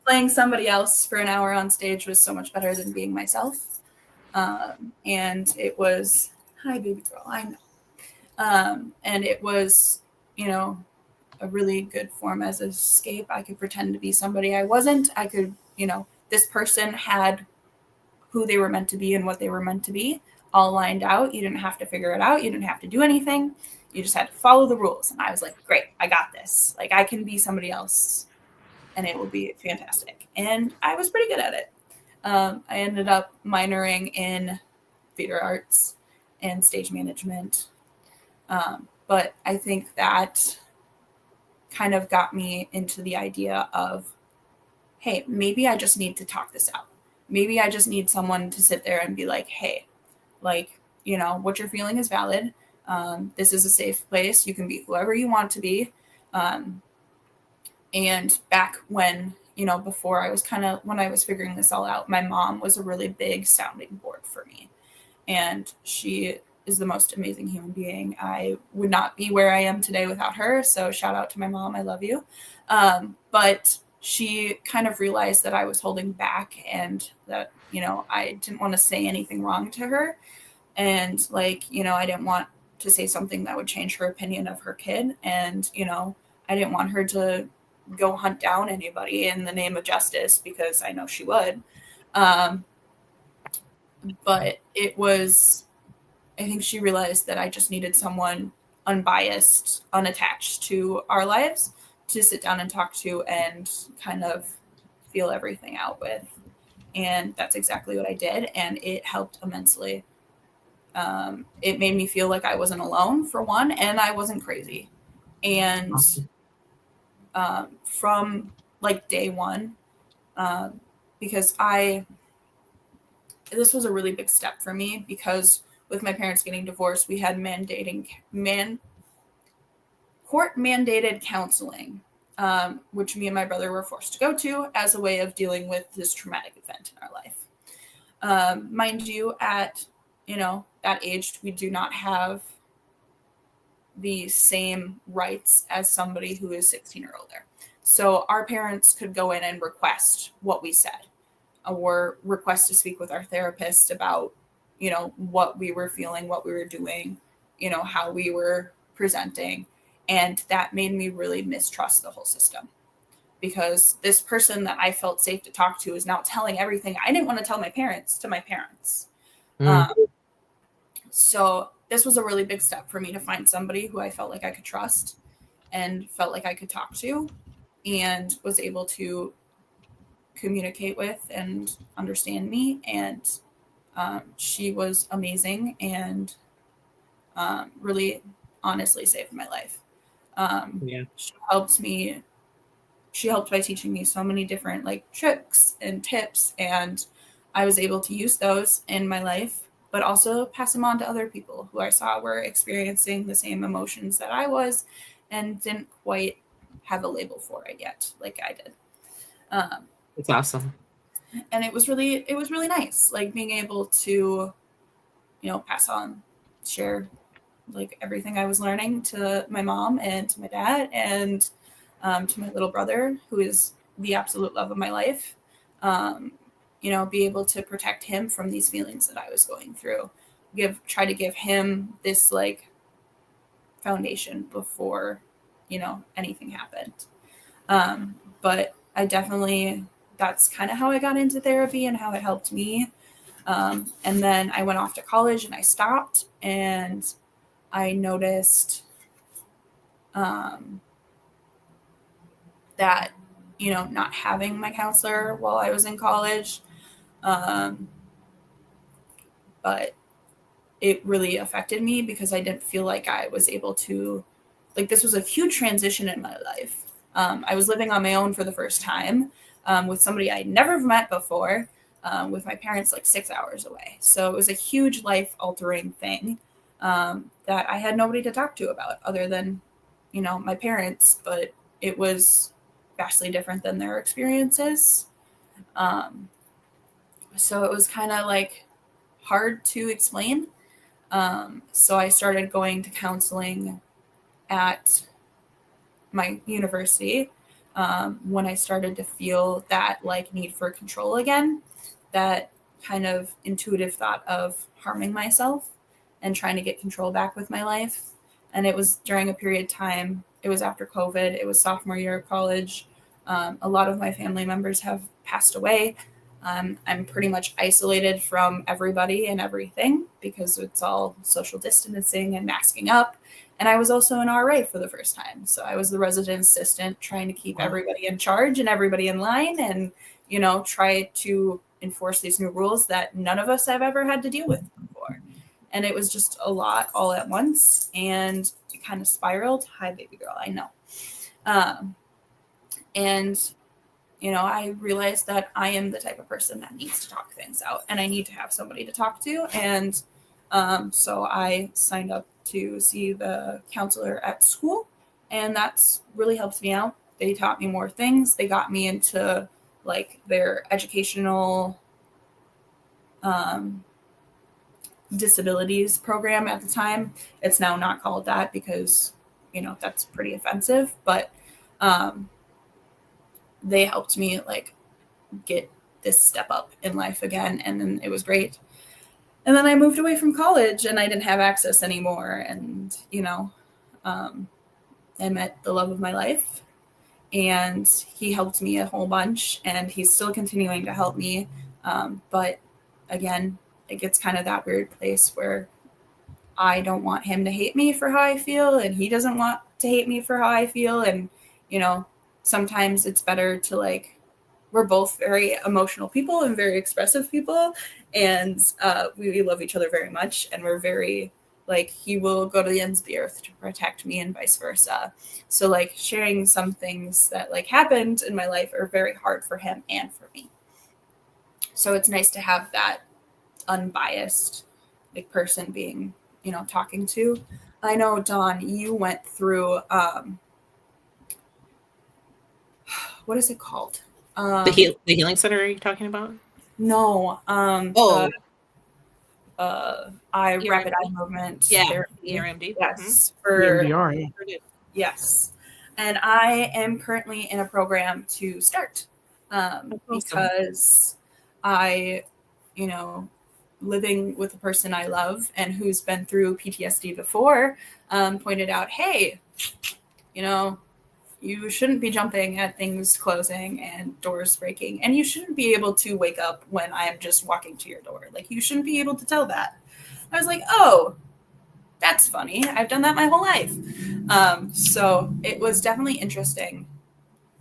playing somebody else for an hour on stage was so much better than being myself. And it was, hi baby girl, I know. And it was, a really good form as an escape. I could pretend to be somebody I wasn't. I could, this person had who they were meant to be and what they were meant to be all lined out. You didn't have to figure it out. You didn't have to do anything. You just had to follow the rules. And I was like, great, I got this. Like, I can be somebody else and it will be fantastic. And I was pretty good at it. I ended up minoring in theater arts and stage management. But I think that kind of got me into the idea of, hey, maybe I just need to talk this out. Maybe I just need someone to sit there and be like, hey, like, what you're feeling is valid. This is a safe place. You can be whoever you want to be. And back when, before I was when I was figuring this all out, my mom was a really big sounding board for me. And she is the most amazing human being. I would not be where I am today without her. So shout out to my mom. I love you. But she kind of realized that I was holding back and that, I didn't want to say anything wrong to her. And I didn't want to say something that would change her opinion of her kid. And, I didn't want her to go hunt down anybody in the name of justice because I know she would. But it was, I think she realized that I just needed someone unbiased, unattached to our lives to sit down and talk to and kind of feel everything out with. And that's exactly what I did. And it helped immensely. It made me feel like I wasn't alone, for one, and I wasn't crazy. And from day one, because this was a really big step for me, because with my parents getting divorced, we had court mandated counseling, which me and my brother were forced to go to as a way of dealing with this traumatic event in our life. Mind you, at that age, we do not have the same rights as somebody who is 16 or older. So our parents could go in and request what we said, or request to speak with our therapist about, what we were feeling, what we were doing, how we were presenting. And that made me really mistrust the whole system, because this person that I felt safe to talk to is now telling everything I didn't want to tell my parents to my parents. So this was a really big step for me to find somebody who I felt like I could trust and felt like I could talk to and was able to communicate with and understand me. And she was amazing. And really honestly saved my life. Yeah. She helped by teaching me so many different like tricks and tips, and I was able to use those in my life, but also pass them on to other people who I saw were experiencing the same emotions that I was and didn't quite have a label for it yet, like I did. It's awesome. And it was really nice, like being able to, pass on, share like everything I was learning to my mom and to my dad and to my little brother, who is the absolute love of my life. Be able to protect him from these feelings that I was going through. Try to give him this like foundation before, anything happened. But I definitely, that's kind of how I got into therapy and how it helped me. And then I went off to college and I stopped, and I noticed that, not having my counselor while I was in college, but it really affected me because I didn't feel like I was able to, like, this was a huge transition in my life. I was living on my own for the first time with somebody I'd never met before, with my parents like 6 hours away. So it was a huge life altering thing that I had nobody to talk to about other than, my parents, but it was vastly different than their experiences. So it was kind of like hard to explain. So I started going to counseling at my university when I started to feel that like need for control again, that kind of intuitive thought of harming myself and trying to get control back with my life. And it was during a period of time, it was after COVID, it was sophomore year of college. A lot of my family members have passed away. I'm pretty much isolated from everybody and everything because it's all social distancing and masking up. And I was also an RA for the first time. So I was the resident assistant trying to keep everybody in charge and everybody in line and, try to enforce these new rules that none of us have ever had to deal with before. And it was just a lot all at once. And it kind of spiraled. Hi, baby girl. I know. And I realized that I am the type of person that needs to talk things out and I need to have somebody to talk to. And so I signed up to see the counselor at school, and that's really helped me out. They taught me more things. They got me into like their educational disabilities program at the time. It's now not called that because, that's pretty offensive, but they helped me like get this step up in life again. And then it was great. And then I moved away from college and I didn't have access anymore. And, I met the love of my life, and he helped me a whole bunch, and he's still continuing to help me. But again, it gets kind of that weird place where I don't want him to hate me for how I feel, and he doesn't want to hate me for how I feel. And, sometimes it's better to like, we're both very emotional people and very expressive people, and we love each other very much, and we're very like, he will go to the ends of the earth to protect me and vice versa. So like sharing some things that like happened in my life are very hard for him and for me. So it's nice to have that unbiased like person being, talking to. I know, Dawn, you went through what is it called? The healing center are you talking about? No. Rapid eye movement therapy. ERMD. Yes. EMDR, yeah. Yes. And I am currently in a program to start because I, living with a person I love and who's been through PTSD before, pointed out, hey, you shouldn't be jumping at things closing and doors breaking. And you shouldn't be able to wake up when I'm just walking to your door. Like, you shouldn't be able to tell that. I was like, oh, that's funny. I've done that my whole life. So it was definitely interesting.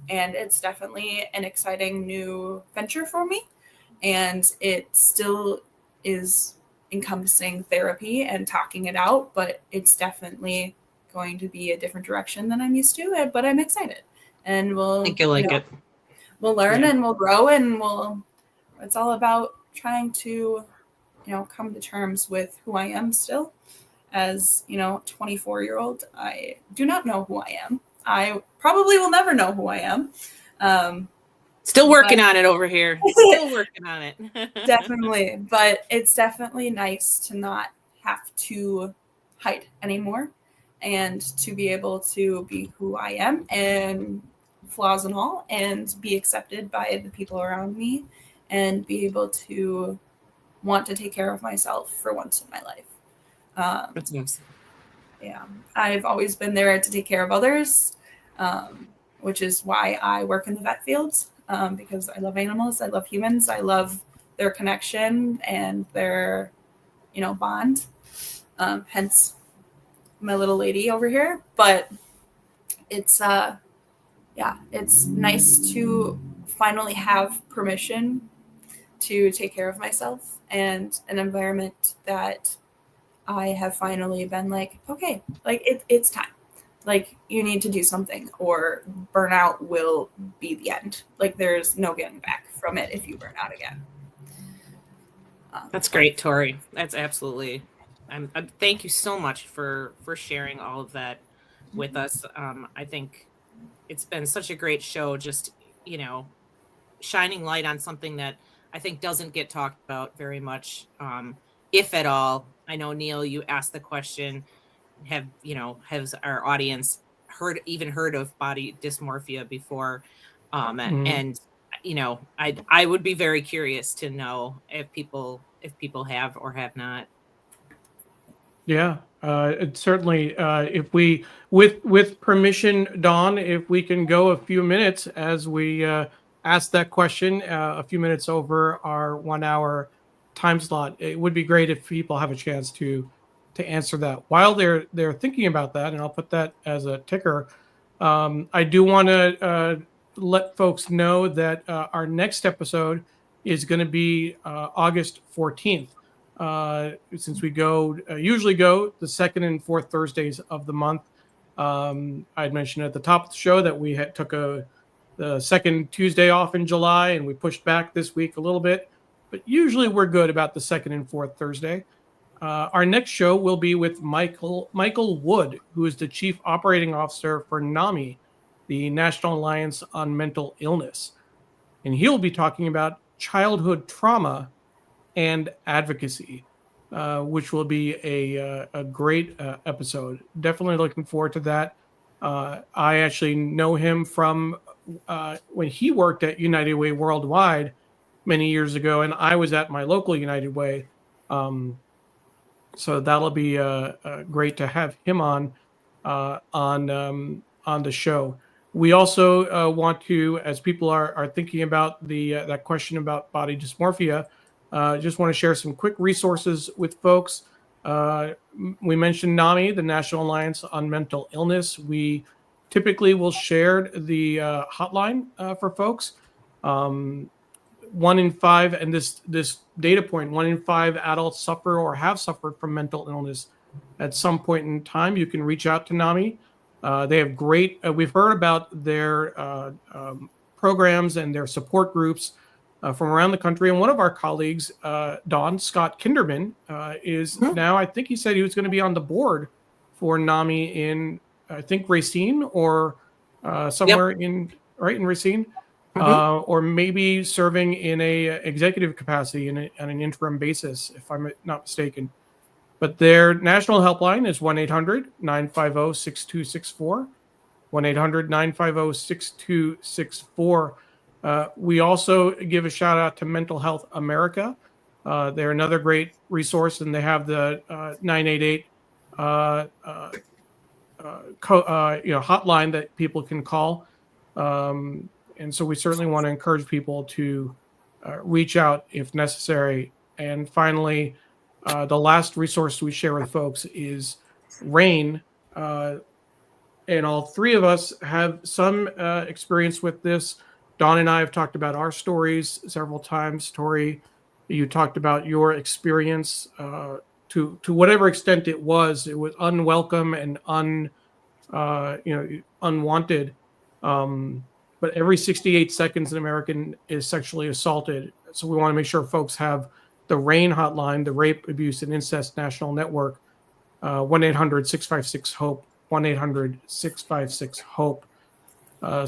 And it's definitely an exciting new venture for me. And it still is encompassing therapy and talking it out, but it's definitely going to be a different direction than I'm used to. But I'm excited, and I think you'll like it. We'll learn and we'll grow, and it's all about trying to, come to terms with who I am still. As 24-year-old, I do not know who I am. I probably will never know who I am. Still working on it over here. Still working on it. Definitely. But it's definitely nice to not have to hide anymore, and to be able to be who I am, and flaws and all, and be accepted by the people around me, and be able to want to take care of myself for once in my life. That's nice. Yeah, I've always been there to take care of others, which is why I work in the vet fields, because I love animals, I love humans, I love their connection and their, bond. Hence my little lady over here. But it's it's nice to finally have permission to take care of myself, and an environment that I have finally been like, okay, like it's time. Like, you need to do something, or burnout will be the end. Like, there's no getting back from it if you burn out again. That's great, Tori. That's absolutely. Thank you so much for sharing all of that with us. I think it's been such a great show. Just shining light on something that I think doesn't get talked about very much, if at all. I know, Neil, you asked the question, has our audience heard of body dysmorphia before? And I would be very curious to know if people have or have not. Yeah, it certainly. If we, with permission, Dawn, if we can go a few minutes as we ask that question, a few minutes over our 1 hour time slot, it would be great if people have a chance to answer that while they're thinking about that. And I'll put that as a ticker. I do want to let folks know that our next episode is going to be August 14th. Since we usually go the second and fourth Thursdays of the month. I'd mentioned at the top of the show that we took the second Tuesday off in July, and we pushed back this week a little bit, but usually we're good about the second and fourth Thursday. Our next show will be with Michael Wood, who is the Chief Operating Officer for NAMI, the National Alliance on Mental Illness. And he'll be talking about childhood trauma and advocacy, which will be a great episode. Definitely looking forward to that. I actually know him from when he worked at United Way Worldwide many years ago, and I was at my local United Way. So that'll be great to have him on the show. We also want to, as people are thinking about that question about body dysmorphia, just want to share some quick resources with folks. We mentioned NAMI, the National Alliance on Mental Illness. We typically will share the hotline for folks. 1 in 5, and this data point, 1 in 5 adults suffer or have suffered from mental illness at some point in time. You can reach out to NAMI. They have great, we've heard about their programs and their support groups from around the country. And one of our colleagues, Don Scott Kinderman, is now, I think he said he was going to be on the board for NAMI in, I think, Racine, or somewhere in Racine. Or maybe serving in a executive capacity on an interim basis, if I'm not mistaken. But their national helpline is 1-800-950-6264, 1-800-950-6264. We also give a shout out to Mental Health America. They're another great resource, and they have the 988 hotline that people can call. And so we certainly want to encourage people to reach out if necessary. And finally, the last resource we share with folks is RAIN. And all three of us have some experience with this. Dawn and I have talked about our stories several times. Tori You talked about your experience to whatever extent it was unwelcome and unwanted. But every 68 seconds, an American is sexually assaulted. So we want to make sure folks have the RAIN hotline, the Rape, Abuse, and Incest National Network, 1-800-656-HOPE, 1-800-656-HOPE.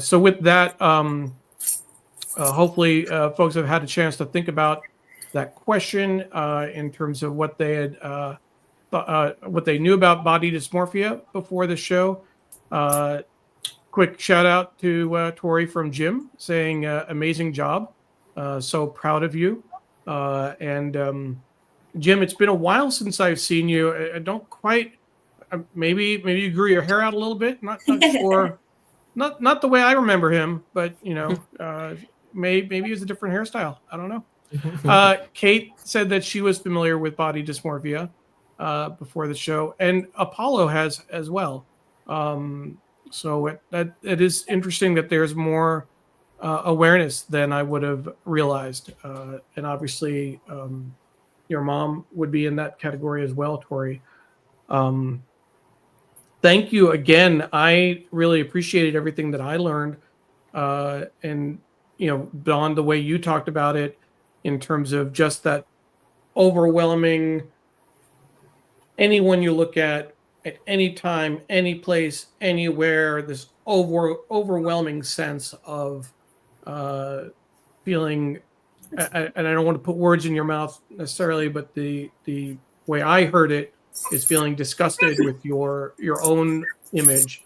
So with that, hopefully folks have had a chance to think about that question in terms of what they had what they knew about body dysmorphia before the show. Quick shout out to Tori from Jim saying amazing job. So proud of you. And Jim, it's been a while since I've seen you. I don't quite. Maybe you grew your hair out a little bit. Not sure. Not the way I remember him, but maybe it was a different hairstyle. I don't know. Kate said that she was familiar with body dysmorphia before the show, and Apollo has as well. So it is interesting that there's more awareness than I would have realized, and obviously your mom would be in that category as well, Tori. Thank you again. I really appreciated everything that I learned, and Dawn, the way you talked about it in terms of just that overwhelming. Anyone you look at any time, any place, anywhere, this overwhelming sense of feeling, and I don't want to put words in your mouth necessarily, but the way I heard it is feeling disgusted with your own image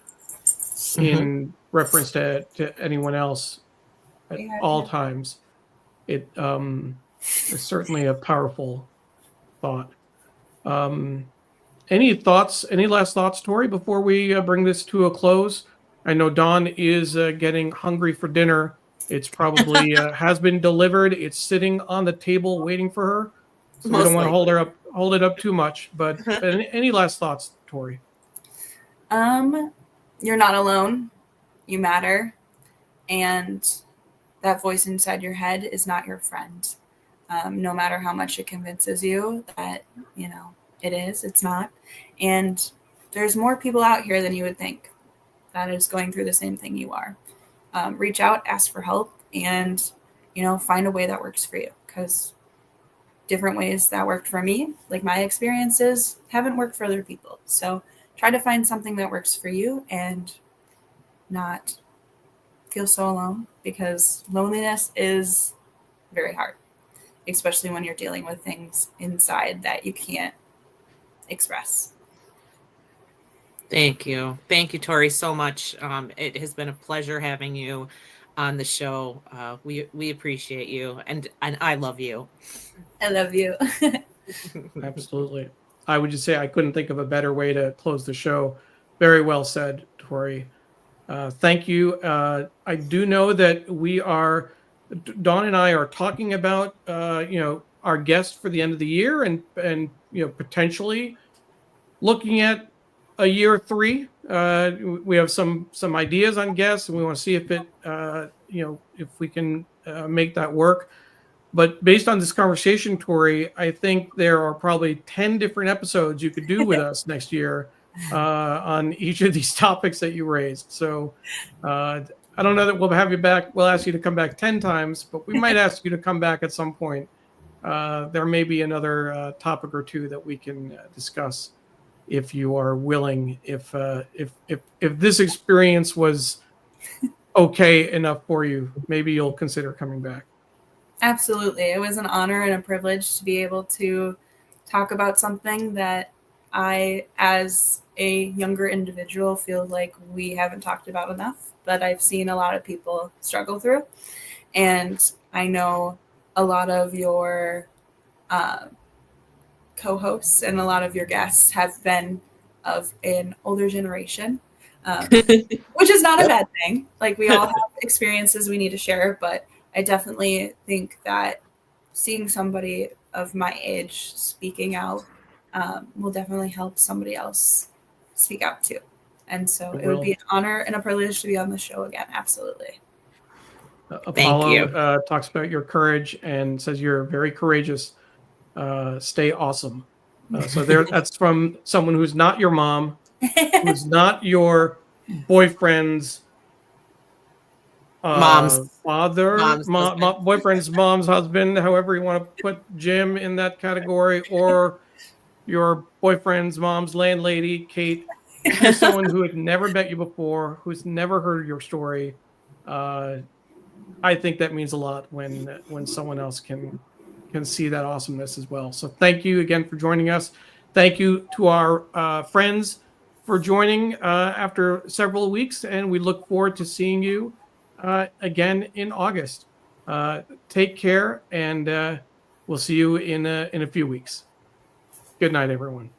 in reference to anyone else at all times. It is certainly a powerful thought. Any last thoughts, Tori, before we bring this to a close? I know Dawn is getting hungry for dinner. It's probably has been delivered. It's sitting on the table waiting for her. So we don't want to hold it up too much. But any last thoughts, Tori? You're not alone. You matter. And that voice inside your head is not your friend. No matter how much it convinces you that, it is, it's not. And there's more people out here than you would think that is going through the same thing you are. Reach out, ask for help, and, find a way that works for you. Because different ways that worked for me, like my experiences, haven't worked for other people. So try to find something that works for you and not feel so alone, because loneliness is very hard, especially when you're dealing with things inside that you can't express. Thank you, Tori, so much. It has been a pleasure having you on the show. We appreciate you, and I love you. I love you. Absolutely. I would just say I couldn't think of a better way to close the show. Very well said, Tori. Thank you. I do know that Dawn and I are talking about, our guest for the end of the year and potentially looking at a year 3. We have some ideas on guests, and we want to see if if we can make that work. But based on this conversation, Tori, I think there are probably 10 different episodes you could do with us next year on each of these topics that you raised. So I don't know that we'll have you back. We'll ask you to come back 10 times, but we might ask you to come back at some point. There may be another topic or two that we can discuss if you are willing. If this experience was okay enough for you, maybe you'll consider coming back. Absolutely. It was an honor and a privilege to be able to talk about something that I, as a younger individual, feel like we haven't talked about enough, but I've seen a lot of people struggle through. And I know a lot of your co-hosts and a lot of your guests have been of an older generation, which is not a bad thing. Like, we all have experiences we need to share, but I definitely think that seeing somebody of my age speaking out will definitely help somebody else speak out too. And so it would be an honor and a privilege to be on the show again. Absolutely. Thank Apollo you. talks about your courage and says you're very courageous. Stay awesome. So that's from someone who's not your mom, who's not your boyfriend's Mom's husband. boyfriend's mom's husband, however you want to put Jim in that category, or your boyfriend's mom's landlady, Kate. This is someone who had never met you before, who's never heard your story. I think that means a lot when someone else can see that awesomeness as well. So thank you again for joining us. Thank you to our friends for joining after several weeks, and we look forward to seeing you again in August. Take care, and we'll see you in a few weeks. Good night, everyone.